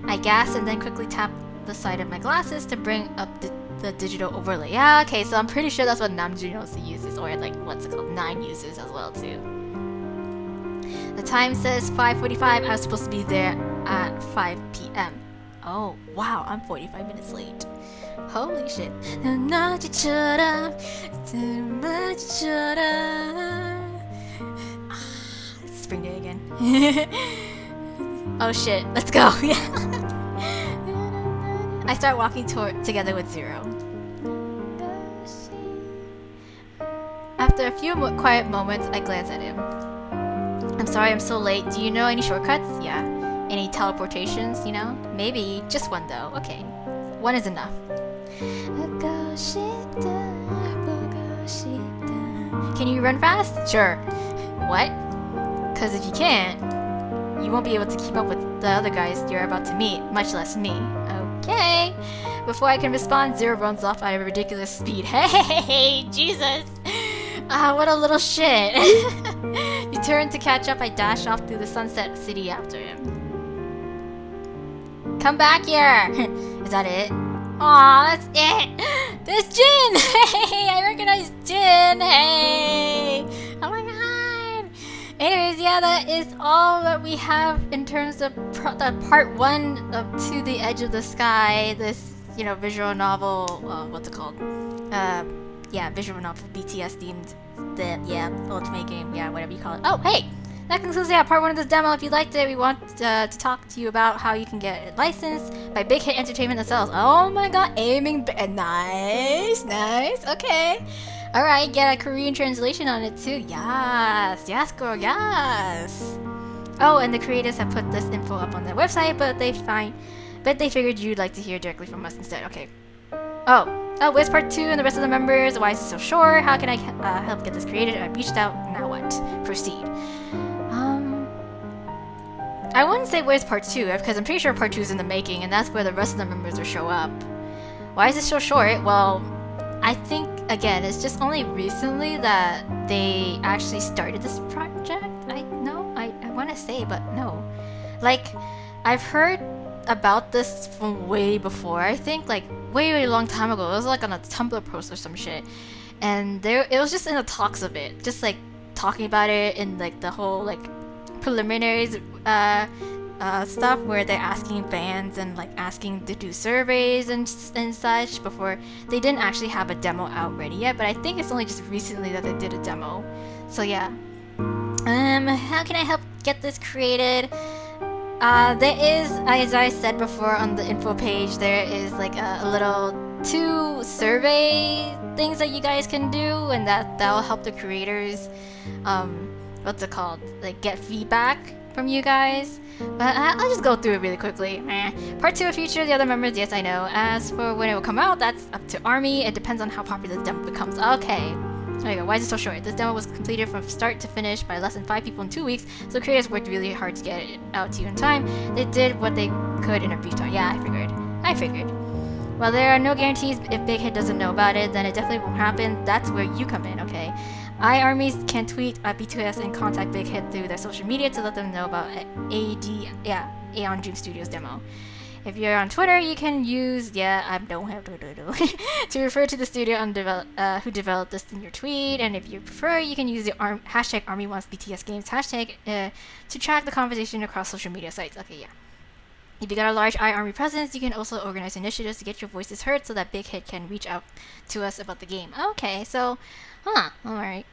Speaker 1: I gasped and then quickly tapped the side of my glasses to bring up the digital overlay. Yeah, okay, so I'm pretty sure that's what Namjoon uses, or like, what's it called, 9 uses as well, too. The time says 5:45. I was supposed to be there at 5 p.m. Oh, wow, I'm 45 minutes late. Holy shit. Spring day again. Oh shit, let's go. I start walking together with Zero. After a few quiet moments, I glance at him. I'm sorry I'm so late. Do you know any shortcuts? Yeah. Any teleportations, you know? Maybe. Just one though. Okay. One is enough. Can you run fast? Sure. What? Because if you can't, you won't be able to keep up with the other guys you're about to meet, much less me. Okay. Before I can respond, Zero runs off at a ridiculous speed. Hey, Jesus! Ah, what a little shit. You turn to catch up, I dash off through the sunset city after him. Come back here! Is that it? Aw, that's it! There's Jin! Hey, I recognize Jin! Hey! Oh my god! Anyways, yeah, that is all that we have in terms of the part 1 of To the Edge of the Sky, this, you know, visual novel, what's it called? Yeah, visual novel, BTS themed, ultimate game, yeah, whatever you call it. Oh, hey! That concludes, part 1 of this demo. If you liked it, we want to talk to you about how you can get it licensed by Big Hit Entertainment themselves. Oh my god, nice, okay. Alright, get a Korean translation on it too. Yes, girl, yes. Oh, and the creators have put this info up on their website, but they figured you'd like to hear directly from us instead. Okay. Oh, where's part 2 and the rest of the members? Why is it so short? How can I help get this created? I reached out. Now what? Proceed. I wouldn't say where's part 2, because I'm pretty sure part 2 is in the making, and that's where the rest of the members will show up. Why is it so short? Well, I think, again, it's just only recently that they actually started this project. I want to say, but no. Like, I've heard about this from way before. I think, like, way long time ago. It was, like, on a Tumblr post or some shit. And it was just in the talks of it. Just, like, talking about it in, like, the whole, like, preliminaries stuff where they're asking fans and like asking to do surveys and such before. They didn't actually have a demo out ready yet, but I think it's only just recently that they did a demo. So yeah. How can I help get this created? There is, as I said before on the info page, there is like a little 2 survey things that you guys can do, and that'll help the creators what's it called? Like, get feedback from you guys. But I'll just go through it really quickly. Part 2 will feature the other members, yes, I know. As for when it will come out, that's up to ARMY. It depends on how popular the demo becomes. Okay. There you go. Why is it so short? This demo was completed from start to finish by less than 5 people in 2 weeks, so creators worked really hard to get it out to you in time. They did what they could in a brief time. Yeah, I figured. While there are no guarantees, if Big Hit doesn't know about it, then it definitely won't happen. That's where you come in, okay? iArmies can tweet at BTS and contact Big Hit through their social media to let them know about Aeon Dream Studios demo. If you're on Twitter, you can use, I don't have Twitter to refer to the studio who developed this in your tweet. And if you prefer, you can use the hashtag ArmyWantsBTSGames hashtag to track the conversation across social media sites. Okay, yeah. If you got a large iArmy presence, you can also organize initiatives to get your voices heard so that Big Hit can reach out to us about the game. Okay, so, alright.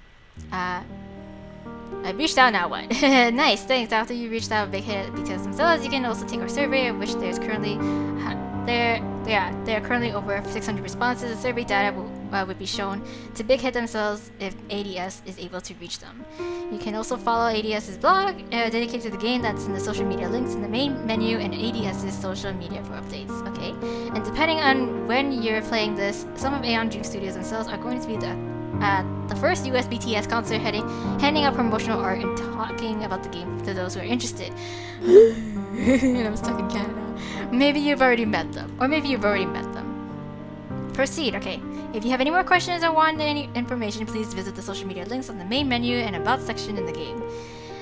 Speaker 1: I reached out, now what? Nice, thanks. After you reached out Big Hit BTS themselves, you can also take our survey, of which there's currently there are currently over 600 responses. The survey data would be shown to Big Hit themselves if ADS is able to reach them. You can also follow ADS's blog dedicated to the game. That's in the social media links in the main menu, and ADS's social media for updates. Okay, and depending on when you're playing this, some of Aeon Dream Studios themselves are going to be the first US BTS concert handing out promotional art and talking about the game to those who are interested. And I'm stuck in Canada. Maybe you've already met them, or maybe you've already met them. Proceed, okay. If you have any more questions or want any information, please visit the social media links on the main menu and about section in the game.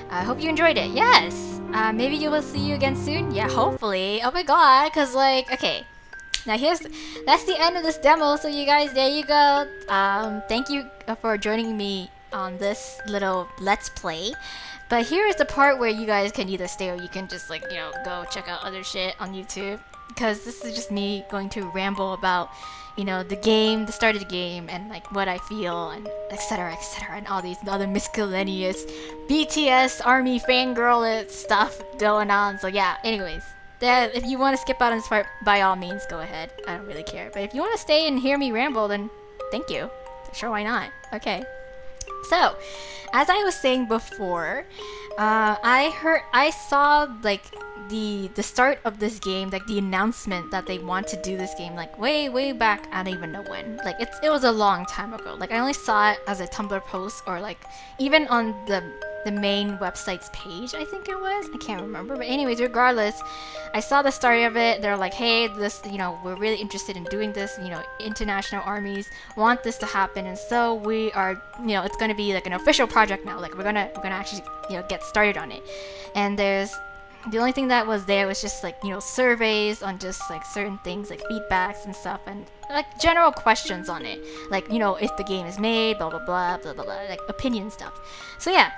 Speaker 1: I hope you enjoyed it. Yes! Maybe you will see you again soon? Yeah, hopefully. Oh my god, cause like, okay. Now that's the end of this demo, so you guys, there you go. Thank you for joining me on this little let's play. But here is the part where you guys can either stay or you can just like, go check out other shit on YouTube. Because this is just me going to ramble about, the game, the start of the game, and like what I feel, and etc, and all these other miscellaneous BTS ARMY fangirl stuff going on. So yeah, anyways. If you want to skip out on this part, by all means, go ahead. I don't really care. But if you want to stay and hear me ramble, then thank you. Sure, why not? Okay. So, as I was saying before, I saw like the start of this game, like the announcement that they want to do this game, like way back. I don't even know when. Like it was a long time ago. Like I only saw it as a Tumblr post, or like even on the main website's page, I think it was. I can't remember. But anyways, regardless, I saw the story of it. They're like, hey, this, we're really interested in doing this. International armies want this to happen, and so we are, it's gonna be like an official project now. Like we're gonna actually, get started on it. And the only thing that was there was just like, surveys on just like certain things, like feedbacks and stuff, and like general questions on it, like, if the game is made, blah blah blah blah blah, blah, like opinion stuff. So yeah.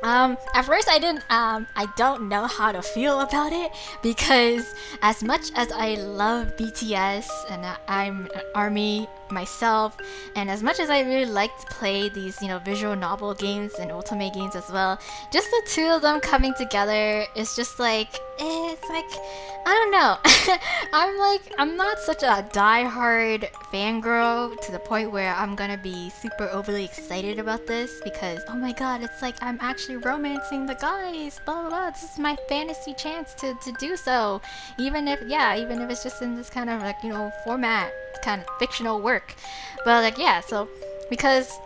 Speaker 1: At first I don't know how to feel about it, because as much as I love BTS and I'm an ARMY myself, and as much as I really like to play these, visual novel games and ultimate games as well, just the two of them coming together is just like, it's like, I don't know. I'm not such a die-hard fangirl to the point where I'm gonna be super overly excited about this, because oh my god, it's like I'm actually romancing the guys, blah blah blah. This is my fantasy chance to do so, even if it's just in this kind of like, format, kind of fictional work. But like, yeah, so because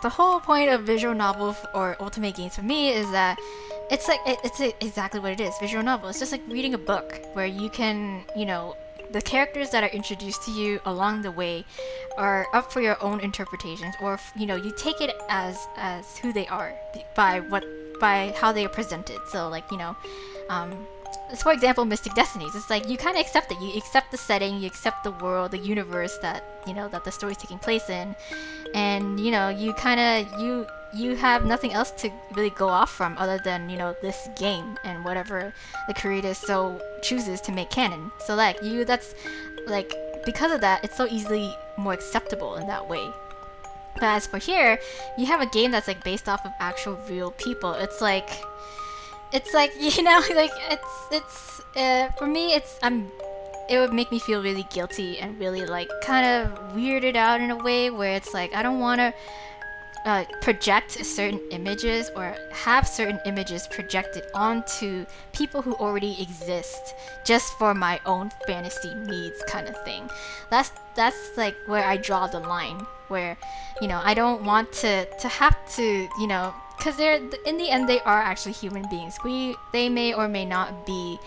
Speaker 1: the whole point of visual novel or ultimate games for me is that it's like it's exactly what it is. Visual novel, it's just like reading a book where you can, the characters that are introduced to you along the way are up for your own interpretations, or you take it as who they are by how they are presented. So like, for example, Mystic Destinies. It's like you kind of accept it. You accept the setting, you accept the world, the universe that that the story's taking place in, and you kind of you have nothing else to really go off from other than this game and whatever the creator so chooses to make canon. So like that's like, because of that, it's so easily more acceptable in that way. But as for here, you have a game that's like based off of actual real people. It's like like, like it's for me, it would make me feel really guilty and really like kind of weirded out in a way where it's like I don't want to project certain images or have certain images projected onto people who already exist just for my own fantasy needs, kind of thing. That's like where I draw the line, where I don't want to have to, because they're, in the end, they are actually human beings. They may or may not be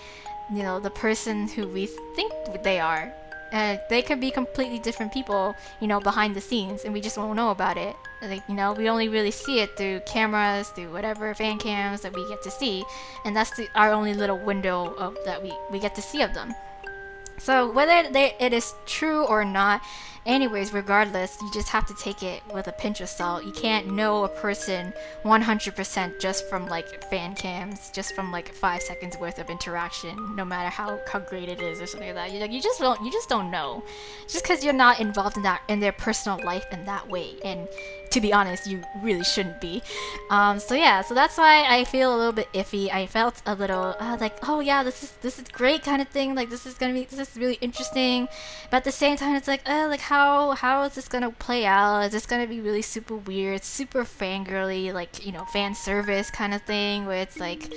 Speaker 1: the person who we think they are. They could be completely different people, behind the scenes, and we just won't know about it. Like, we only really see it through cameras, through whatever fan cams that we get to see, and that's our only little window of that we get to see of them. So whether it is true or not, anyways, regardless, you just have to take it with a pinch of salt. You can't know a person 100% just from like fan cams, just from like 5 seconds worth of interaction, no matter how great it is or something like that. You just don't know, just because you're not involved in their personal life in that way. And to be honest, you really shouldn't be. So yeah, so that's why I feel a little bit iffy. I felt a little like, oh yeah, this is great kind of thing. Like this is really interesting. But at the same time, it's like, like how is this gonna play out? Is this gonna be really super weird, super fangirly, like fan service kind of thing? Where it's like,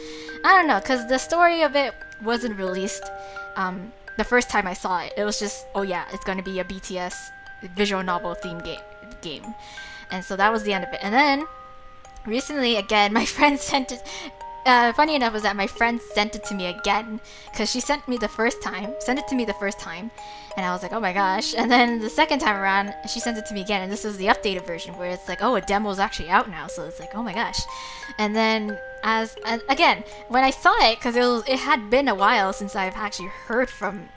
Speaker 1: I don't know, because the story of it wasn't released. The first time I saw it, it was just, oh yeah, it's gonna be a BTS visual novel theme game. And so that was the end of it. And then recently, again, my friend sent funny enough was that my friend sent it to me again because she sent it to me the first time, and I was like, oh my gosh. And then the second time around, she sent it to me again, and this is the updated version where it's like, oh, a demo is actually out now, so it's like, oh my gosh. And then again, when I saw it, because it had been a while since I've actually heard from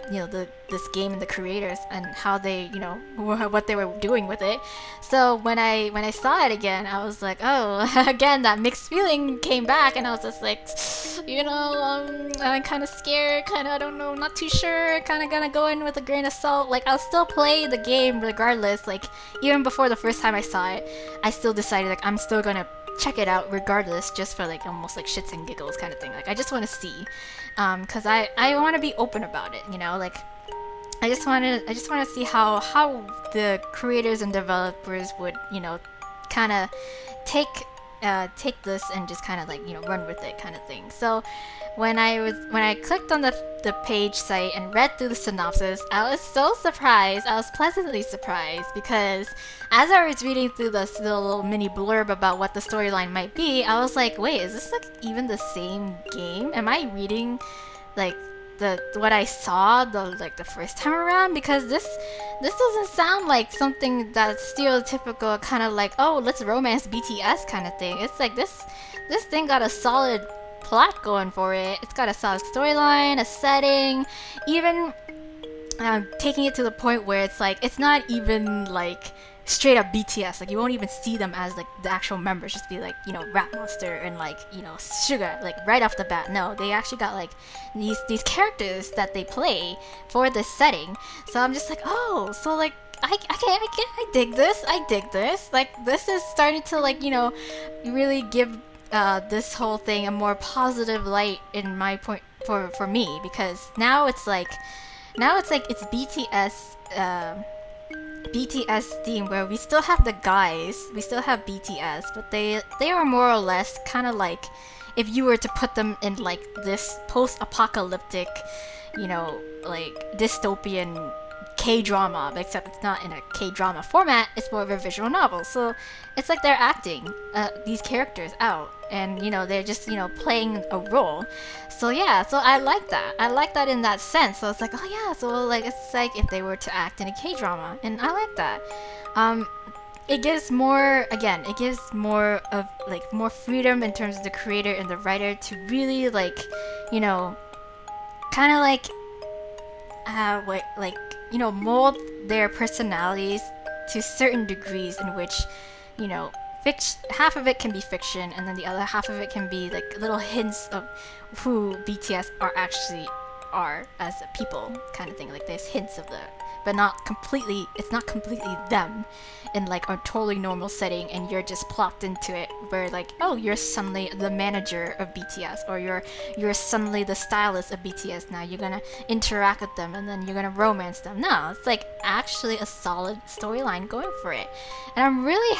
Speaker 1: this game and the creators and how they what they were doing with it. So when I saw it again, I was like, oh, again that mixed feeling came back, and I was just like, I'm kind of scared, kind of, I don't know, not too sure, kind of gonna go in with a grain of salt. Like, I'll still play the game regardless. Like, even before the first time I saw it, I still decided like I'm still gonna check it out regardless, just for like almost like shits and giggles kind of thing. Like, I just want to see, because I want to be open about it, like I just want to see how the creators and developers would kind of take this and just kind of like run with it kind of thing. So when I clicked on the page site and read through the synopsis, I was so surprised. I was pleasantly surprised, because as I was reading through the little mini blurb about what the storyline might be, I was like, wait, is this like even the same game? Am I reading like what I saw the first time around? Because this doesn't sound like something that's stereotypical, kind of like, oh, let's romance BTS kind of thing. It's like this thing got a solid plot going for it. It's got a solid storyline, a setting, even taking it to the point where it's like, it's not even like straight up BTS. Like, you won't even see them as like the actual members, just be like Rap Monster and like Suga, like right off the bat. No, they actually got like these characters that they play for this setting. So I'm just like, oh, so like I dig this. Like, this is starting to like really give this whole thing a more positive light in my point for me, because now it's like it's BTS theme, where we still have the guys, we still have BTS, but they are more or less kind of like, if you were to put them in like this post-apocalyptic, like dystopian K-drama, except it's not in a K-drama format, it's more of a visual novel. So it's like they're acting these characters out, and they're just playing a role. So yeah, so I like that in that sense. So it's like, oh yeah, so like it's like if they were to act in a K-drama, and I like that. It gives more of like more freedom in terms of the creator and the writer to really like kind of like mold their personalities to certain degrees, in which half of it can be fiction, and then the other half of it can be like little hints of who BTS are as a people kind of thing. Like, there's hints of but it's not completely them in like a totally normal setting, and you're just plopped into it where like, oh, you're suddenly the manager of BTS, or you're suddenly the stylist of BTS. Now you're gonna interact with them, and then you're gonna romance them. No, it's like actually a solid storyline going for it, and I'm really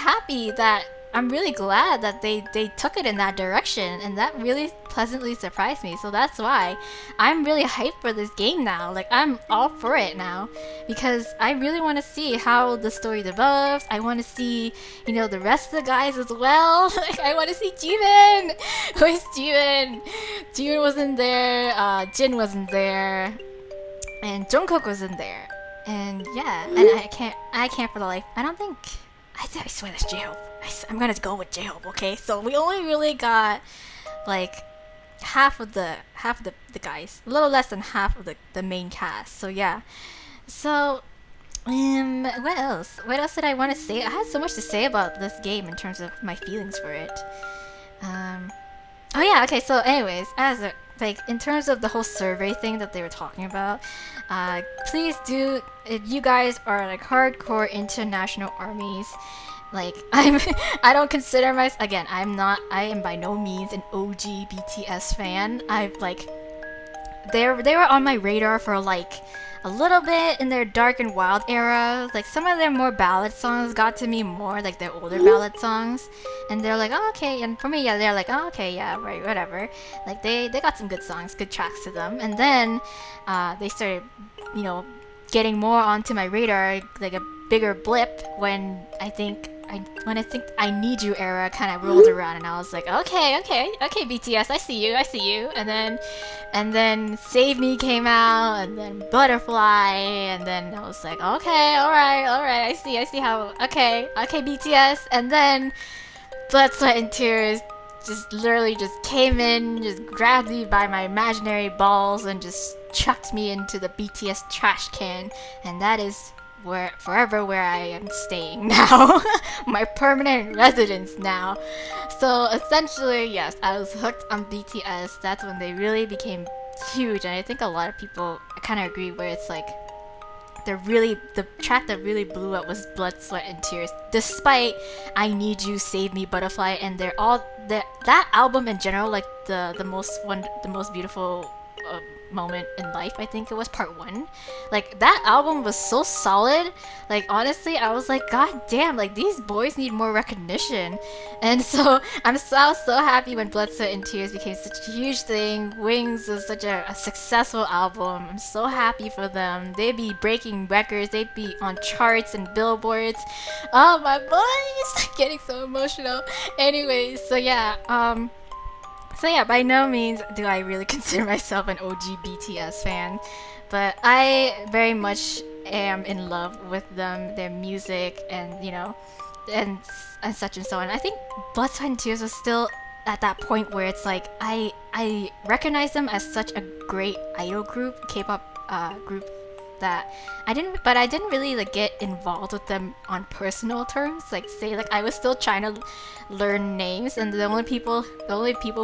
Speaker 1: glad that they took it in that direction, and that really pleasantly surprised me. So that's why I'm really hyped for this game now. Like, I'm all for it now, because I really want to see how the story develops. I want to see, the rest of the guys as well. Like, I want to see Jimin. Where's Jimin? Jimin wasn't there. Jin wasn't there, and Jungkook wasn't there. And yeah, and I can't for the life. I don't think. I swear that's J-Hope. I'm gonna go with J-Hope, okay? So we only really got like half of the guys, a little less than half of the main cast. So yeah. So what else? What else did I want to say? I had so much to say about this game in terms of my feelings for it. Oh yeah, okay. So anyways, in terms of the whole survey thing that they were talking about, please do, if you guys are like hardcore international armies, like I don't consider myself, again, I am by no means an OG BTS fan. They were on my radar for like a little bit in their Dark and Wild era. Like, some of their more ballad songs got to me more, like their older ballad songs, and they're like, oh, okay. And for me, yeah, they're like, oh, okay, yeah, right, whatever. Like, they got some good songs, good tracks to them. And then they started getting more onto my radar, like a bigger blip, when I think when I think I Need You era kind of rolled around, and I was like, okay, BTS, I see you, and then Save Me came out, and then Butterfly, and then I was like, okay, all right, I see how, okay, BTS, and then Blood, Sweat, and Tears just literally just came in, just grabbed me by my imaginary balls, and just chucked me into the BTS trash can, and that is where I am staying now. My permanent residence now. So essentially, yes, I was hooked on BTS. That's when they really became huge, and I think a lot of people kind of agree where it's like the track that really blew up was Blood, Sweat, and Tears. Despite I Need You, Save Me, Butterfly, and that album in general, like the most beautiful moment in life, I think it was part 1. Like that album was so solid. Like honestly, I was like, god damn, like these boys need more recognition. And so I was so happy when Blood, Sweat, and Tears became such a huge thing. Wings was such a successful album. I'm so happy for them. They'd be breaking records, they'd be on charts and billboards. Oh my boys, getting so emotional. Anyways, so yeah, by no means do I really consider myself an OG BTS fan, but I very much am in love with them, their music, and and such and so on. I think Blood, Sweat, and Tears was still at that point where it's like I recognize them as such a great idol group, K-pop group, that I didn't really like get involved with them on personal terms. Like say like I was still trying to learn names, and the only people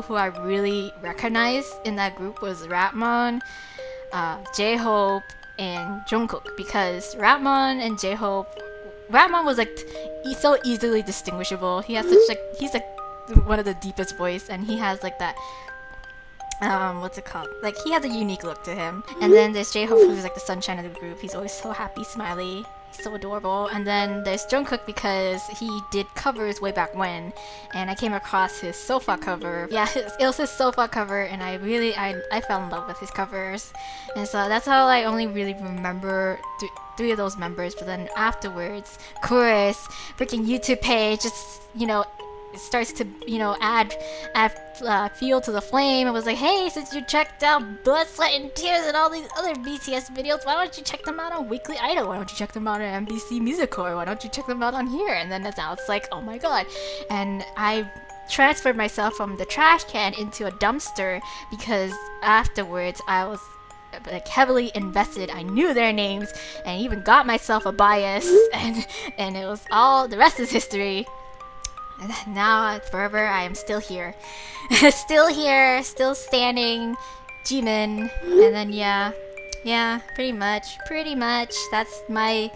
Speaker 1: who I really recognized in that group was Rapmon, J-Hope, and Jungkook, because Rapmon was like so easily distinguishable. He has he's like one of the deepest voice, and he has like that what's it called? Like he has a unique look to him. And then there's J-Hope, who's like the sunshine of the group. He's always so happy, smiley. He's so adorable. And then there's Jungkook, because he did covers way back when, and I came across his Sofa cover. Yeah, it was his Sofa cover, and I fell in love with his covers. And so that's how I only really remember three of those members. But then afterwards, of course, freaking YouTube page just it starts to add fuel to the flame. It was like, hey, since you checked out Blood, Sweat, and Tears and all these other BTS videos, why don't you check them out on Weekly Idol? Why don't you check them out on MBC Musical? Why don't you check them out on here? And then now it's like, oh my god. And I transferred myself from the trash can into a dumpster, because afterwards I was like heavily invested. I knew their names and even got myself a bias, and it was all, the rest is history. And now forever I am still here. Still standing, Jimin. And then yeah, pretty much. That's my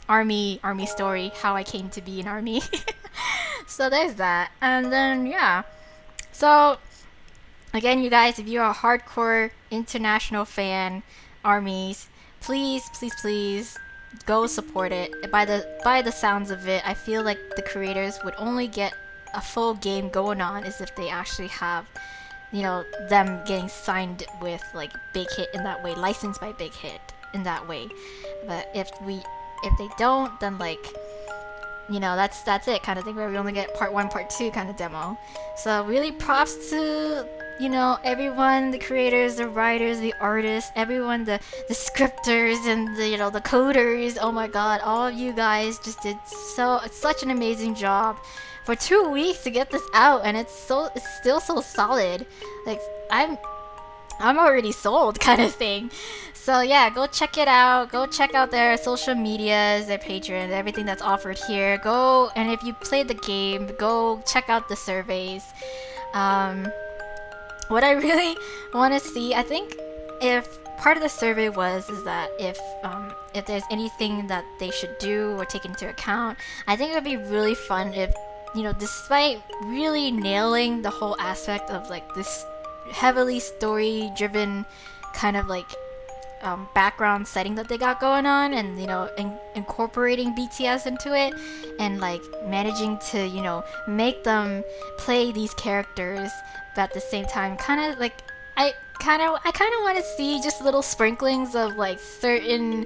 Speaker 1: army story, how I came to be an army. So there's that. And then yeah. So again, you guys, if you're a hardcore international fan, armies, please go support it. By the sounds of it, I feel like the creators would only get a full game going on is if they actually have them getting signed with like Big Hit in that way, licensed by Big Hit in that way. But if they don't, then like that's it kind of thing, where we only get part 1, part 2 kind of demo. So really props to everyone, the creators, the writers, the artists, everyone, the scripters, and the coders. Oh my god, all of you guys just did such an amazing job for 2 weeks to get this out, and it's still so solid. Like I'm already sold kind of thing. So yeah, go check it out. Go check out their social medias, their Patreon, everything that's offered here. Go, and if you played the game, go check out the surveys. What I really want to see, I think, if part of the survey is that if there's anything that they should do or take into account, I think it would be really fun if, despite really nailing the whole aspect of like this heavily story-driven kind of like background setting that they got going on, and incorporating BTS into it, and like managing to make them play these characters, but at the same time kind of like I kind of want to see just little sprinklings of like certain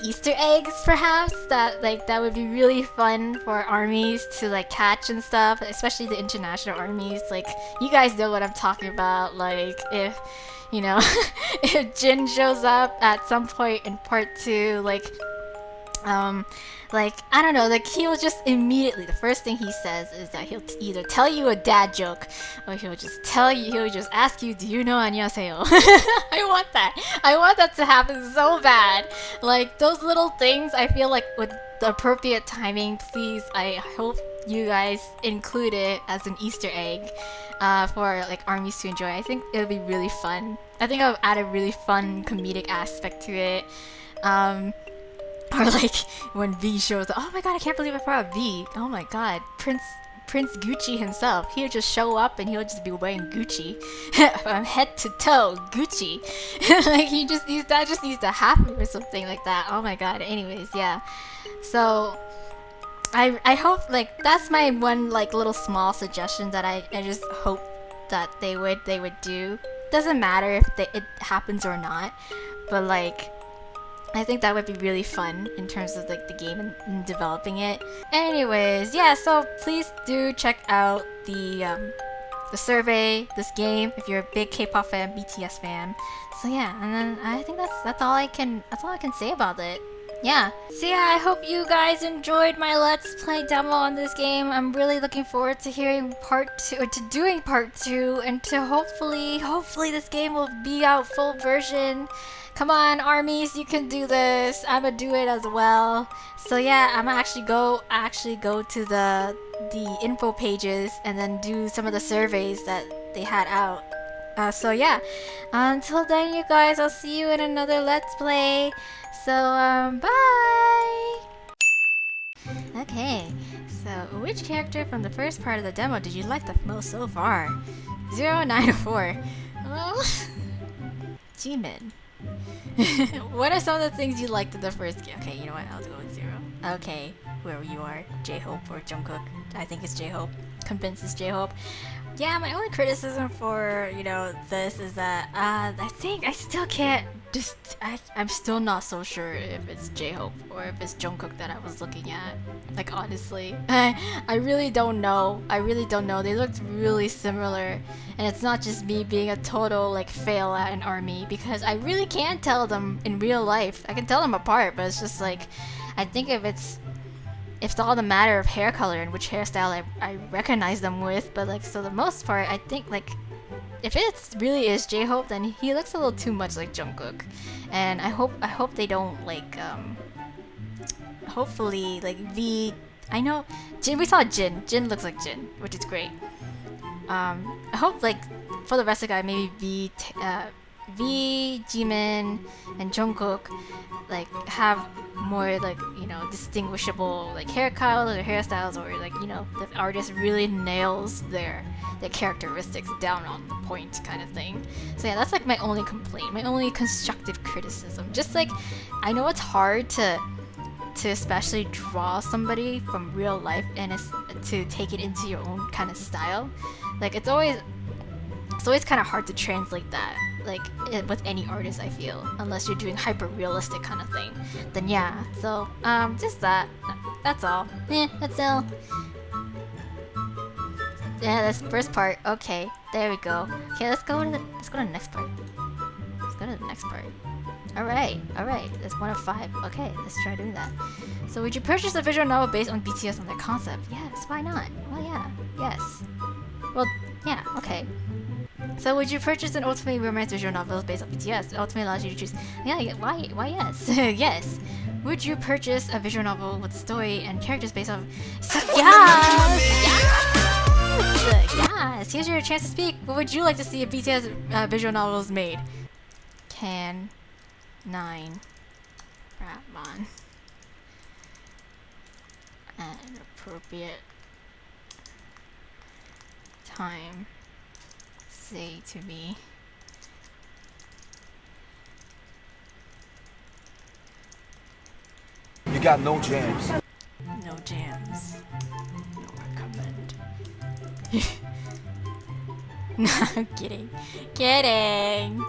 Speaker 1: Easter eggs, perhaps that would be really fun for armies to like catch and stuff, especially the international armies. Like you guys know what I'm talking about. Like if you know if Jin shows up at some point in part 2, like I don't know, like he'll just immediately, the first thing he says is that he'll either tell you a dad joke or he'll just ask you, do you know 안녕하세요? I want that to happen so bad. Like those little things, I feel like with the appropriate timing, please, I hope you guys include it as an Easter egg for like armies to enjoy. I think it'll be really fun. I think I'll add a really fun comedic aspect to it. Or like when V shows up, oh my god, I can't believe I brought V. Oh my god, Prince Gucci himself. He'll just show up and he'll just be wearing Gucci from head to toe, Gucci. Like that just needs to happen or something like that. Oh my god. Anyways, yeah. So I hope, like, that's my one like little small suggestion that I just hope that they would do. Doesn't matter if it happens or not, but like I think that would be really fun in terms of like the game and developing it. Anyways, yeah, so please do check out the survey, this game, if you're a big K-pop fan, BTS fan. So yeah, and then I think that's all I can say about it. Yeah. So yeah, I hope you guys enjoyed my Let's Play demo on this game. I'm really looking forward to hearing part 2, or to doing part 2, and to hopefully this game will be out full version. Come on, armies, you can do this. I'ma do it as well. So yeah, I'm gonna actually go to the info pages and then do some of the surveys that they had out. So yeah, until then, you guys, I'll see you in another Let's Play. So bye. Okay, so which character from the first part of the demo did you like the most so far? 094. Well, Jimin. What are some of the things you liked in the first game? Okay, you know what? I'll go with 0. Okay, wherever you are, J-Hope or Jungkook. I think it's J-Hope. Convinced it's J-Hope. Yeah, my only criticism for, this is that I think I still can't I'm still not so sure if it's J-Hope or if it's Jungkook that I was looking at. Like, honestly. I really don't know. They looked really similar. And it's not just me being a total, like, fail at an army, because I really can't tell them in real life. I can tell them apart, but it's just like, I think if it's all the matter of hair color and which hairstyle I recognize them with, but like, so the most part, I think, like, if it really is J-Hope, then he looks a little too much like Jungkook, and I hope they don't, like, hopefully, like, V, I know Jin, we saw Jin looks like Jin, which is great. I hope, like, for the rest of the guy, maybe V, Jimin, and Jungkook, like, have more, like, distinguishable, like, hair colors or hairstyles, or, like, the artist really nails their characteristics down on the point, kind of thing. So yeah, that's like my only complaint, my only constructive criticism. Just like, I know it's hard to especially draw somebody from real life and to take it into your own kind of style. Like, it's always kind of hard to translate that, like, with any artist, I feel, unless you're doing hyper realistic kind of thing. Then yeah, so just that's all. That's all. Yeah, that's the first part. Okay, there we go. Okay, let's go to the next part. Alright. That's 1 of 5. Okay, let's try doing that. So, would you purchase a visual novel based on BTS and their concept? Yes, why not? Well, yeah, yes. Well, yeah, okay. So, would you purchase an ultimate romance visual novel based on BTS? It ultimately allows you to choose. Yeah, why yes? Yes. Would you purchase a visual novel with story and characters based on. Yes! Here's your chance to speak. What would you like to see if BTS visual novels made? Can 9 Ratman at an appropriate time say to me?
Speaker 2: You got no jams.
Speaker 1: No jams. No recommend. I'm kidding. Kidding.